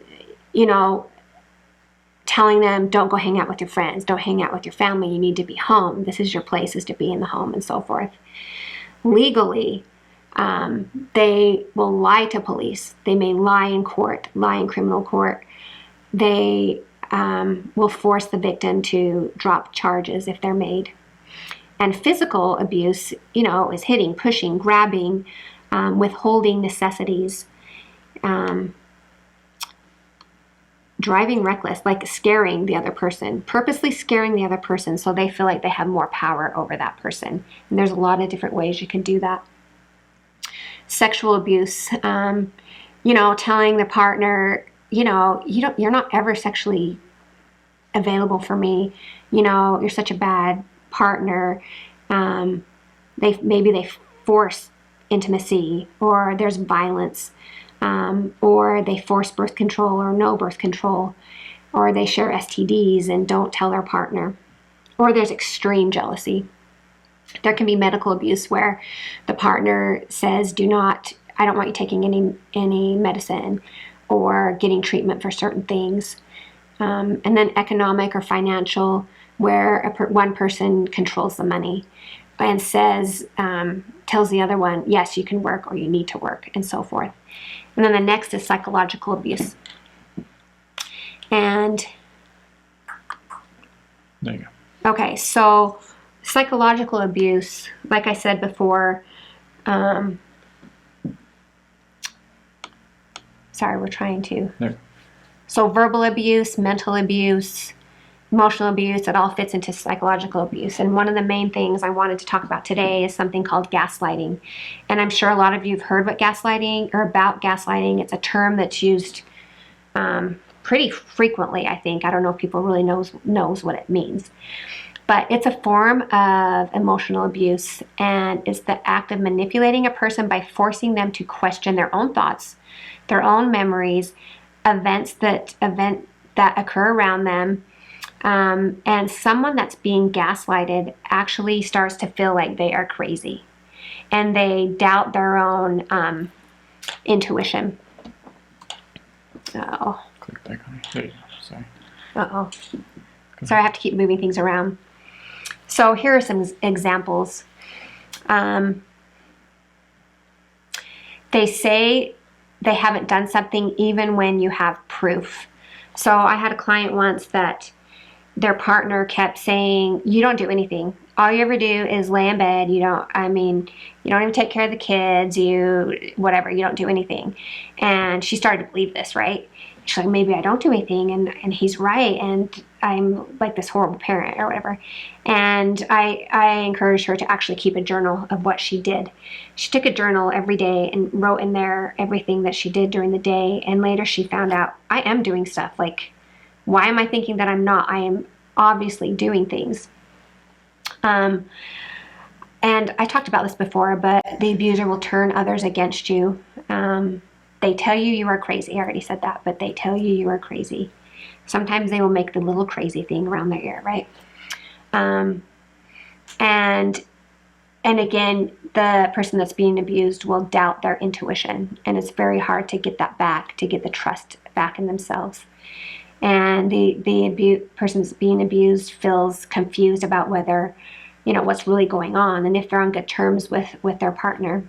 telling them, don't go hang out with your friends, don't hang out with your family, you need to be home. This is your place, is to be in the home, and so forth. Legally, they will lie to police. They may lie in court, lie in criminal court. They will force the victim to drop charges if they're made. And physical abuse, is hitting, pushing, grabbing, withholding necessities, driving reckless, like scaring the other person, purposely scaring the other person so they feel like they have more power over that person. And there's a lot of different ways you can do that. Sexual abuse, telling the partner, you're not ever sexually available for me. You're such a bad partner. They force intimacy, or there's violence, or they force birth control or no birth control, or they share STDs and don't tell their partner, or there's extreme jealousy. There can be medical abuse where the partner says, I don't want you taking any medicine or getting treatment for certain things. And then economic or financial, where one person controls the money and says, tells the other one, yes, you can work or you need to work, and so forth. And then the next is psychological abuse. And there you go. Okay, so psychological abuse, like I said before, sorry, we're trying to. There. So verbal abuse, mental abuse, emotional abuse, it all fits into psychological abuse. And one of the main things I wanted to talk about today is something called gaslighting. And I'm sure a lot of you have heard about gaslighting. It's a term that's used pretty frequently, I think. I don't know if people really knows what it means. But it's a form of emotional abuse, and it's the act of manipulating a person by forcing them to question their own thoughts, their own memories, events that occur around them. And someone that's being gaslighted actually starts to feel like they are crazy, and they doubt their own intuition. Oh. Click back on it. There you go. Sorry. Uh-oh. Sorry, I have to keep moving things around. So here are some examples. They say they haven't done something even when you have proof. So I had a client once that their partner kept saying, you don't do anything. All you ever do is lay in bed. You don't even take care of the kids. You don't do anything. And she started to believe this, right? She's like, maybe I don't do anything, and he's right, and I'm like this horrible parent or whatever. And I encouraged her to actually keep a journal of what she did. She took a journal every day and wrote in there everything that she did during the day. And later she found out, I am doing stuff. Like, why am I thinking that I'm not? I am obviously doing things. And I talked about this before, but the abuser will turn others against you. They tell you you are crazy. I already said that, but they tell you are crazy. Sometimes they will make the little crazy thing around their ear, right? And and again, the person that's being abused will doubt their intuition, and it's very hard to get that back, to get the trust back in themselves. And the person that's being abused feels confused about whether, what's really going on, and if they're on good terms with their partner.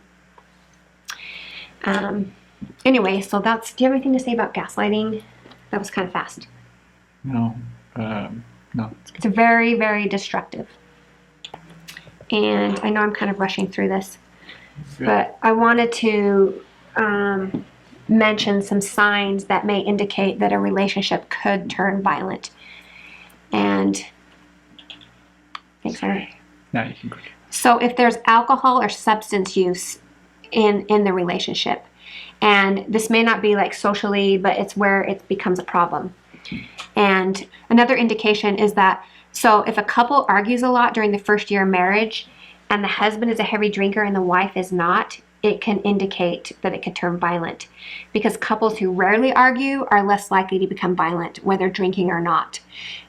Anyway, so do you have anything to say about gaslighting? That was kind of fast. No. No. It's very, very destructive. And I know I'm kind of rushing through this, but I wanted to mention some signs that may indicate that a relationship could turn violent. And thanks, Eric. Now you can go. So if there's alcohol or substance use in the relationship, and this may not be like socially, but it's where it becomes a problem. And another indication is that, so if a couple argues a lot during the first year of marriage and the husband is a heavy drinker and the wife is not, it can indicate that it could turn violent, because couples who rarely argue are less likely to become violent, whether drinking or not.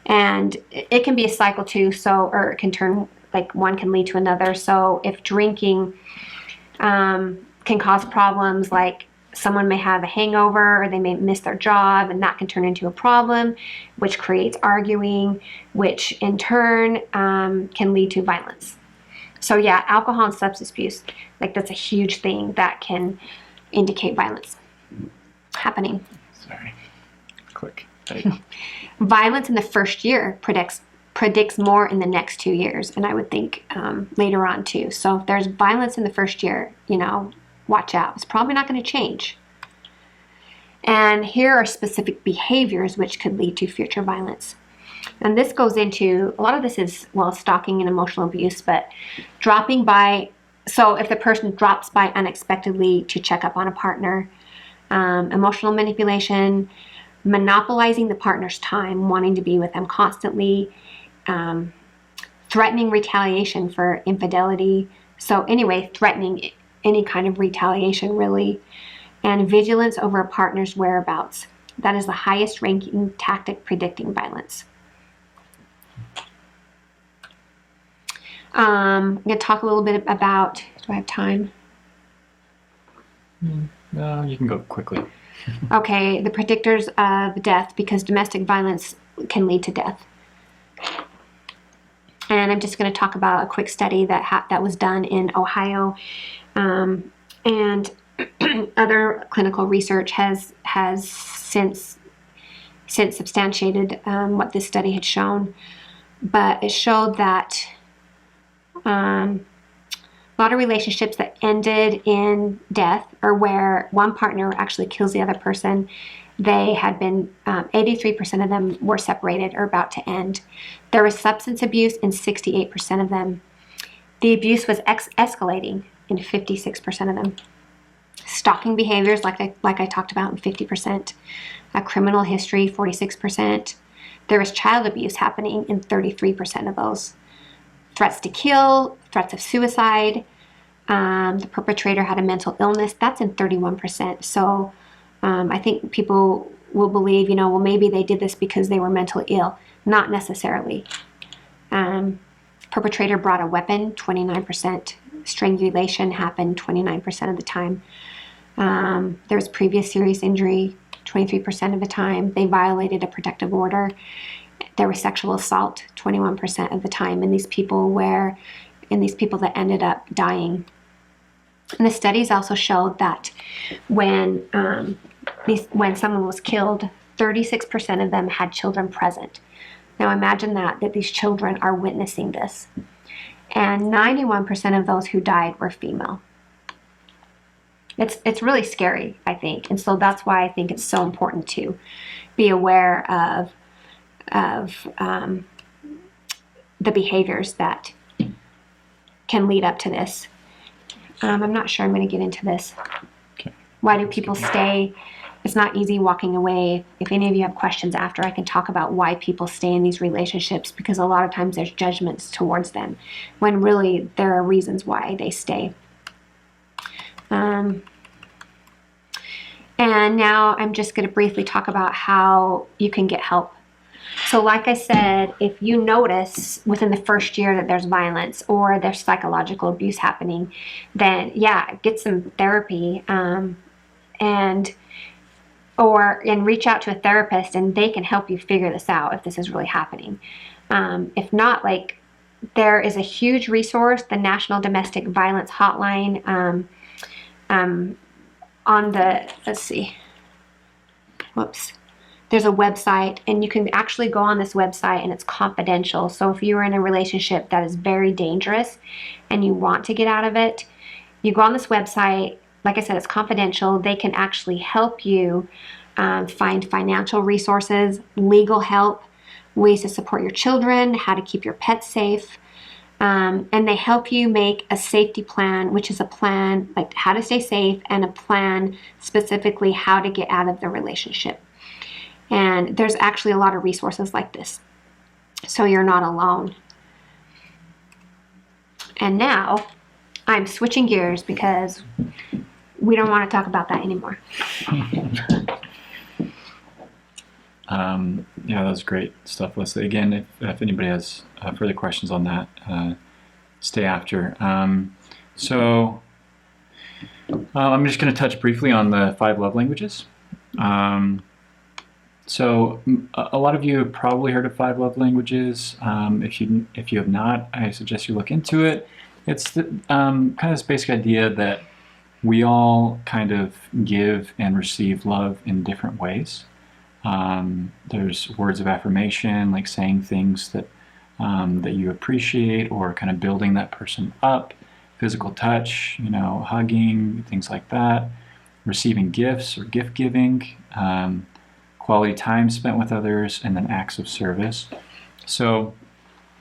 And it can be a cycle too, or it can turn, like one can lead to another. So if drinking can cause problems, like someone may have a hangover or they may miss their job, and that can turn into a problem, which creates arguing, which in turn can lead to violence. So yeah, alcohol and substance abuse, like that's a huge thing that can indicate violence happening. Sorry. Click. There you go. Violence in the first year predicts more in the next 2 years, and I would think later on too. So if there's violence in the first year, watch out. It's probably not going to change. And here are specific behaviors which could lead to future violence. And this goes into, a lot of this is, stalking and emotional abuse, but dropping by, so if the person drops by unexpectedly to check up on a partner, emotional manipulation, monopolizing the partner's time, wanting to be with them constantly, threatening retaliation for infidelity. So anyway, threatening any kind of retaliation really, and vigilance over a partner's whereabouts. That is the highest ranking tactic predicting violence. I'm going to talk a little bit about, do I have time? No, you can go quickly. Okay, the predictors of death, because domestic violence can lead to death. And I'm just going to talk about a quick study that was done in Ohio, and other clinical research has since substantiated what this study had shown. But it showed that a lot of relationships that ended in death, or where one partner actually kills the other person, they had been, 83% of them were separated or about to end. There was substance abuse in 68% of them. The abuse was escalating in 56% of them. Stalking behaviors, like I talked about, in 50%. A criminal history, 46%. There was child abuse happening in 33% of those. Threats to kill, threats of suicide. The perpetrator had a mental illness. That's in 31%. So I think people will believe, maybe they did this because they were mentally ill. Not necessarily. Perpetrator brought a weapon, 29%. Strangulation happened 29% of the time. There was previous serious injury, 23% of the time. They violated a protective order. There was sexual assault, 21% of the time, in these people that ended up dying. And the studies also showed that when someone was killed, 36% of them had children present. Now imagine that these children are witnessing this. And 91% of those who died were female. It's really scary, I think. And so that's why I think it's so important to be aware of the behaviors that can lead up to this. I'm not sure I'm going to get into this. Okay. Why do people stay? It's not easy walking away. If any of you have questions after, I can talk about why people stay in these relationships, because a lot of times there's judgments towards them, when really there are reasons why they stay. And now I'm just going to briefly talk about how you can get help. So like I said, if you notice within the first year that there's violence or there's psychological abuse happening, then yeah, get some therapy, and reach out to a therapist, and they can help you figure this out if this is really happening. If not, like, there is a huge resource, the National Domestic Violence Hotline, on the, let's see, whoops. There's a website, and you can actually go on this website, and it's confidential. So if you're in a relationship that is very dangerous and you want to get out of it, you go on this website. Like I said, it's confidential. They can actually help you find financial resources, legal help, ways to support your children, how to keep your pets safe. And they help you make a safety plan, which is a plan like how to stay safe, and a plan specifically how to get out of the relationship. And there's actually a lot of resources like this, so you're not alone. And now I'm switching gears because we don't want to talk about that anymore. Yeah, that was great stuff, Leslie. Again, if anybody has further questions on that, stay after. So I'm just going to touch briefly on the 5 love languages. So a lot of you have probably heard of 5 love languages. If you have not, I suggest you look into it. It's the, kind of this basic idea that we all kind of give and receive love in different ways. There's words of affirmation, like saying things that you appreciate, or kind of building that person up. Physical touch, hugging, things like that. Receiving gifts or gift giving. Quality time spent with others, and then acts of service. So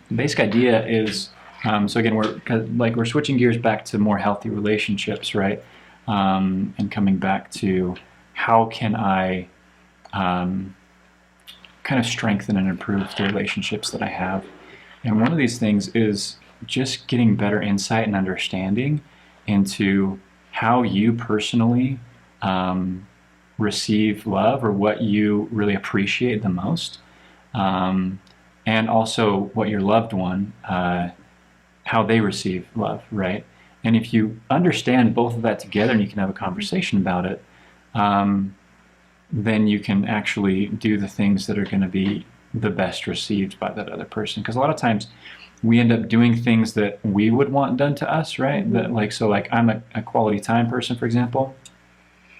the basic idea is, so again, we're switching gears back to more healthy relationships, right? And coming back to how can I kind of strengthen and improve the relationships that I have. And one of these things is just getting better insight and understanding into how you personally receive love, or what you really appreciate the most, and also what your loved one, how they receive love, right? And if you understand both of that together, and you can have a conversation about it, then you can actually do the things that are going to be the best received by that other person. Because a lot of times we end up doing things that we would want done to us, right? Mm-hmm. That, I'm a quality time person, for example.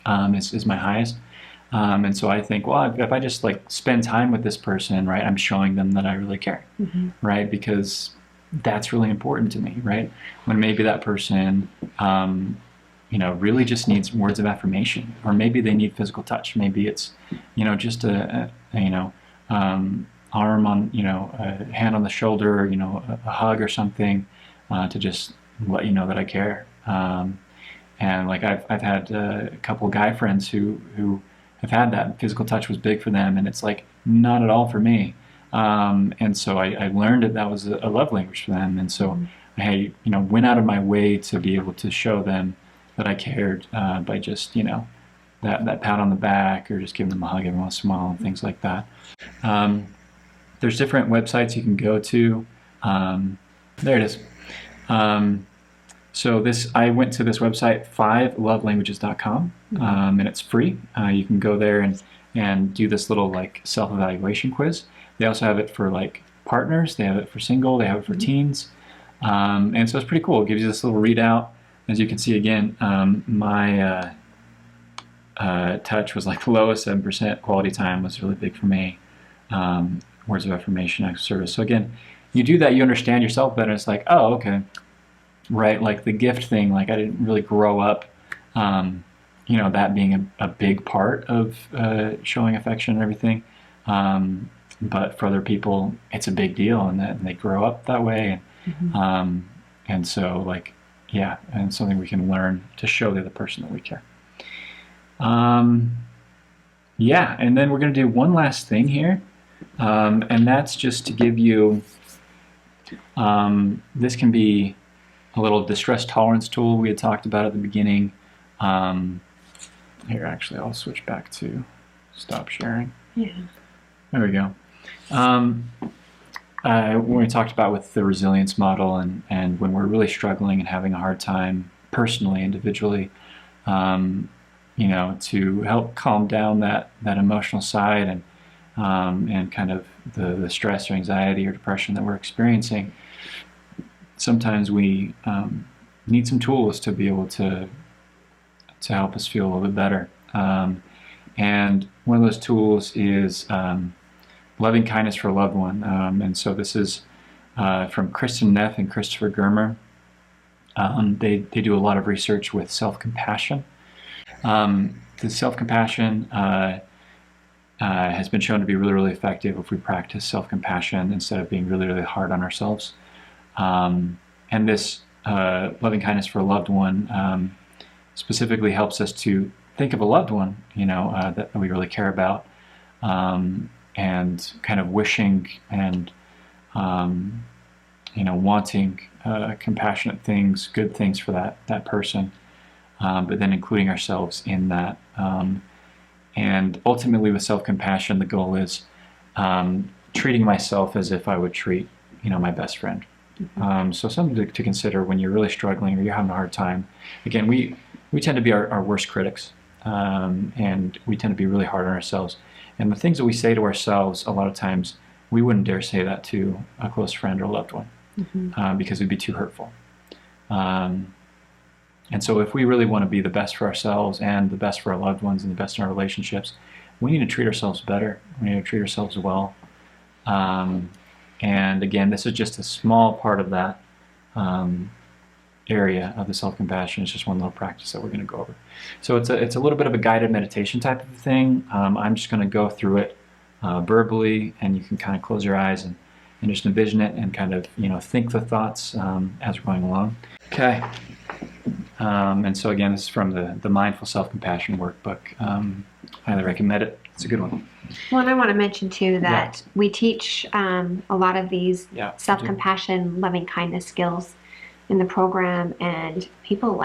Is my highest. And so I think, well, if I just spend time with this person, right, I'm showing them that I really care, mm-hmm. right? Because that's really important to me, right? When maybe that person, really just needs words of affirmation, or maybe they need physical touch. Maybe it's, just a arm on, a hand on the shoulder, a hug or something, to just let you know that I care. And I've had a couple guy friends who have had that. Physical touch was big for them, and it's not at all for me. And so I learned that was a love language for them. And so I went out of my way to be able to show them that I cared, by just that pat on the back, or just giving them a hug every once in a while, and things like that. There's different websites you can go to. There it is. So I went to this website, 5lovelanguages.com, and it's free. You can go there and do this little self-evaluation quiz. They also have it for partners. They have it for single. They have it for teens. And so it's pretty cool. It gives you this little readout. As you can see again, my touch was the lowest, 7%. Quality time was really big for me. Words of affirmation, acts of service. So again, you do that, you understand yourself better. It's oh, okay. Right, the gift thing, I didn't really grow up, that being a big part of showing affection and everything. But for other people, it's a big deal, and they grow up that way. And so, yeah, and something we can learn to show the other person that we care. Yeah, and then we're going to do one last thing here, and that's just to give you, this can be a little distress tolerance tool we had talked about at the beginning. Here, actually, I'll switch back to stop sharing. Yeah. There we go. Um, when we talked about with the resilience model, and when we're really struggling and having a hard time personally, individually, to help calm down that emotional side and kind of the stress or anxiety or depression that we're experiencing, sometimes we need some tools to be able to help us feel a little bit better. And one of those tools is loving kindness for a loved one. And so this is from Kristen Neff and Christopher Germer. They do a lot of research with self-compassion. The self-compassion has been shown to be really, really effective if we practice self-compassion instead of being really, really hard on ourselves. And this loving kindness for a loved one specifically helps us to think of a loved one, that we really care about, and kind of wishing and wanting compassionate things, good things for that person, but then including ourselves in that. And ultimately, with self-compassion, the goal is treating myself as if I would treat, my best friend. So something to consider when you're really struggling or you're having a hard time. Again, we tend to be our worst critics, and we tend to be really hard on ourselves. And the things that we say to ourselves, a lot of times, we wouldn't dare say that to a close friend or a loved one, because it'd be too hurtful. And so if we really want to be the best for ourselves and the best for our loved ones and the best in our relationships, we need to treat ourselves better. We need to treat ourselves well. And again, this is just a small part of that area of the self-compassion. It's just one little practice that we're going to go over. So it's a little bit of a guided meditation type of thing. I'm just going to go through it verbally, and you can kind of close your eyes and just envision it and kind of think the thoughts as we're going along. Okay. And so again, this is from the Mindful Self-Compassion workbook. Highly recommend it. It's a good one. Well, and I want to mention too that we teach a lot of these self-compassion, loving kindness skills in the program, and people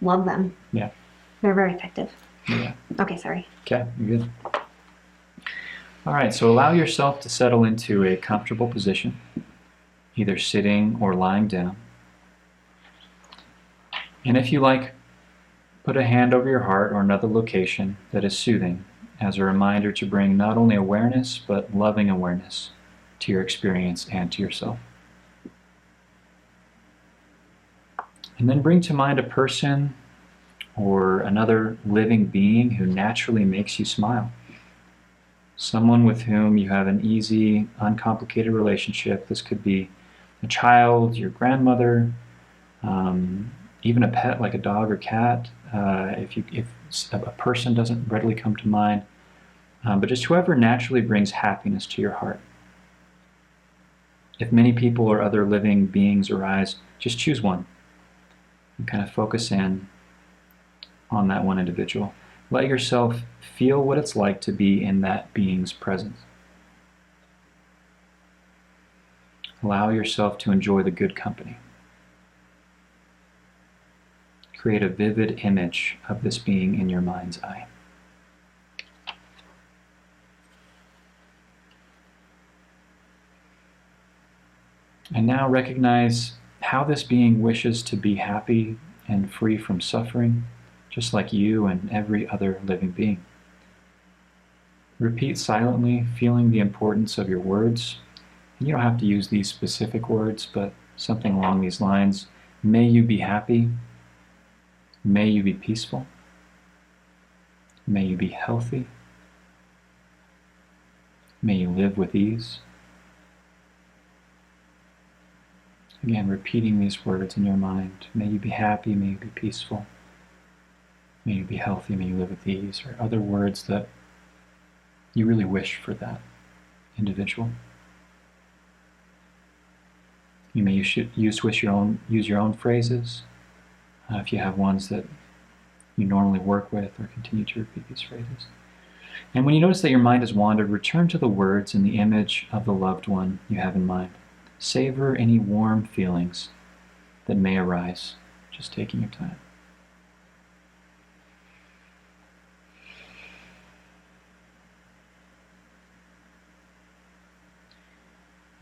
love them. Yeah. They're very effective. Yeah. Okay, sorry. Okay, you're good. All right, so allow yourself to settle into a comfortable position, either sitting or lying down. And if you like, put a hand over your heart or another location that is soothing as a reminder to bring not only awareness, but loving awareness to your experience and to yourself. And then bring to mind a person or another living being who naturally makes you smile. Someone with whom you have an easy, uncomplicated relationship. This could be a child, your grandmother, even a pet like a dog or cat, if a person doesn't readily come to mind, but just whoever naturally brings happiness to your heart. If many people or other living beings arise, just choose one and kind of focus in on that one individual. Let yourself feel what it's like to be in that being's presence. Allow yourself to enjoy the good company. Create a vivid image of this being in your mind's eye. And now recognize how this being wishes to be happy and free from suffering, just like you and every other living being. Repeat silently, feeling the importance of your words. You don't have to use these specific words, but something along these lines. May you be happy. May you be peaceful. May you be healthy. May you live with ease. Again, repeating these words in your mind. May you be happy. May you be peaceful. May you be healthy. May you live with ease. Or other words that you really wish for that individual. You may use your own phrases. If you have ones that you normally work with, or continue to repeat these phrases. And when you notice that your mind has wandered, return to the words and the image of the loved one you have in mind. Savor any warm feelings that may arise, just taking your time.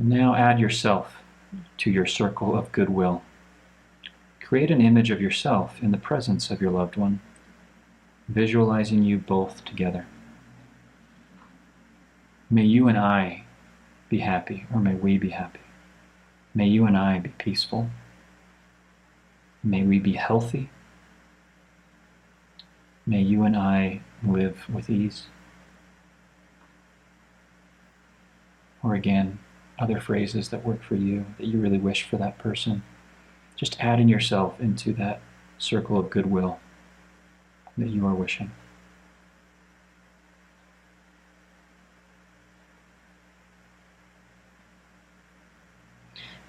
Now add yourself to your circle of goodwill. Create an image of yourself in the presence of your loved one, visualizing you both together. May you and I be happy, or may we be happy. May you and I be peaceful. May we be healthy. May you and I live with ease. Or again, other phrases that work for you, that you really wish for that person. Just adding yourself into that circle of goodwill that you are wishing.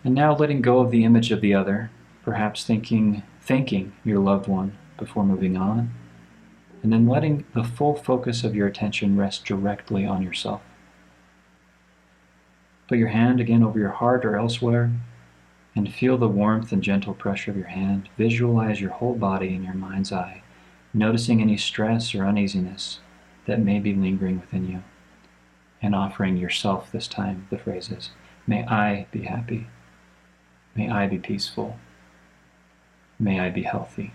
And now letting go of the image of the other, perhaps thanking your loved one before moving on, and then letting the full focus of your attention rest directly on yourself. Put your hand again over your heart or elsewhere, and feel the warmth and gentle pressure of your hand. Visualize your whole body in your mind's eye, noticing any stress or uneasiness that may be lingering within you, and offering yourself this time the phrases, may I be happy, may I be peaceful, may I be healthy,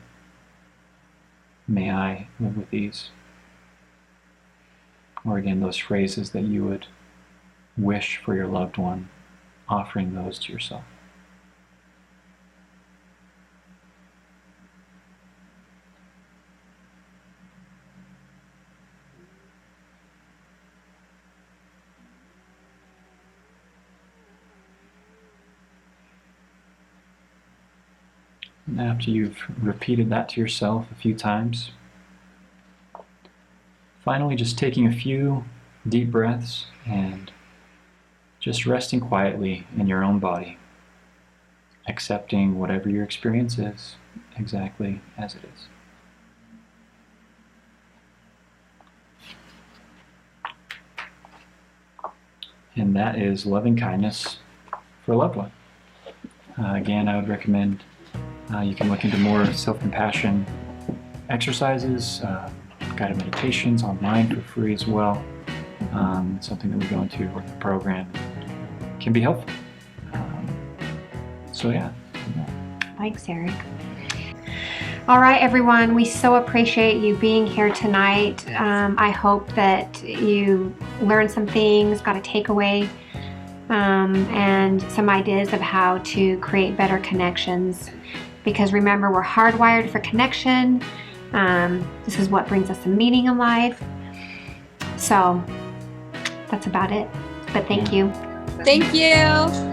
may I live with ease. Or again, those phrases that you would wish for your loved one, offering those to yourself. And after you've repeated that to yourself a few times, finally just taking a few deep breaths and just resting quietly in your own body, accepting whatever your experience is exactly as it is. And that is loving kindness for a loved one. Again, I would recommend you can look into more self-compassion exercises, guided meditations online for free as well. It's something that we go into with the program can be helpful. So yeah. Thanks, Eric. All right, everyone, we so appreciate you being here tonight. I hope that you learned some things, got a takeaway, and some ideas of how to create better connections. Because remember, we're hardwired for connection. This is what brings us some meaning in life. So that's about it. But thank you. Thank you.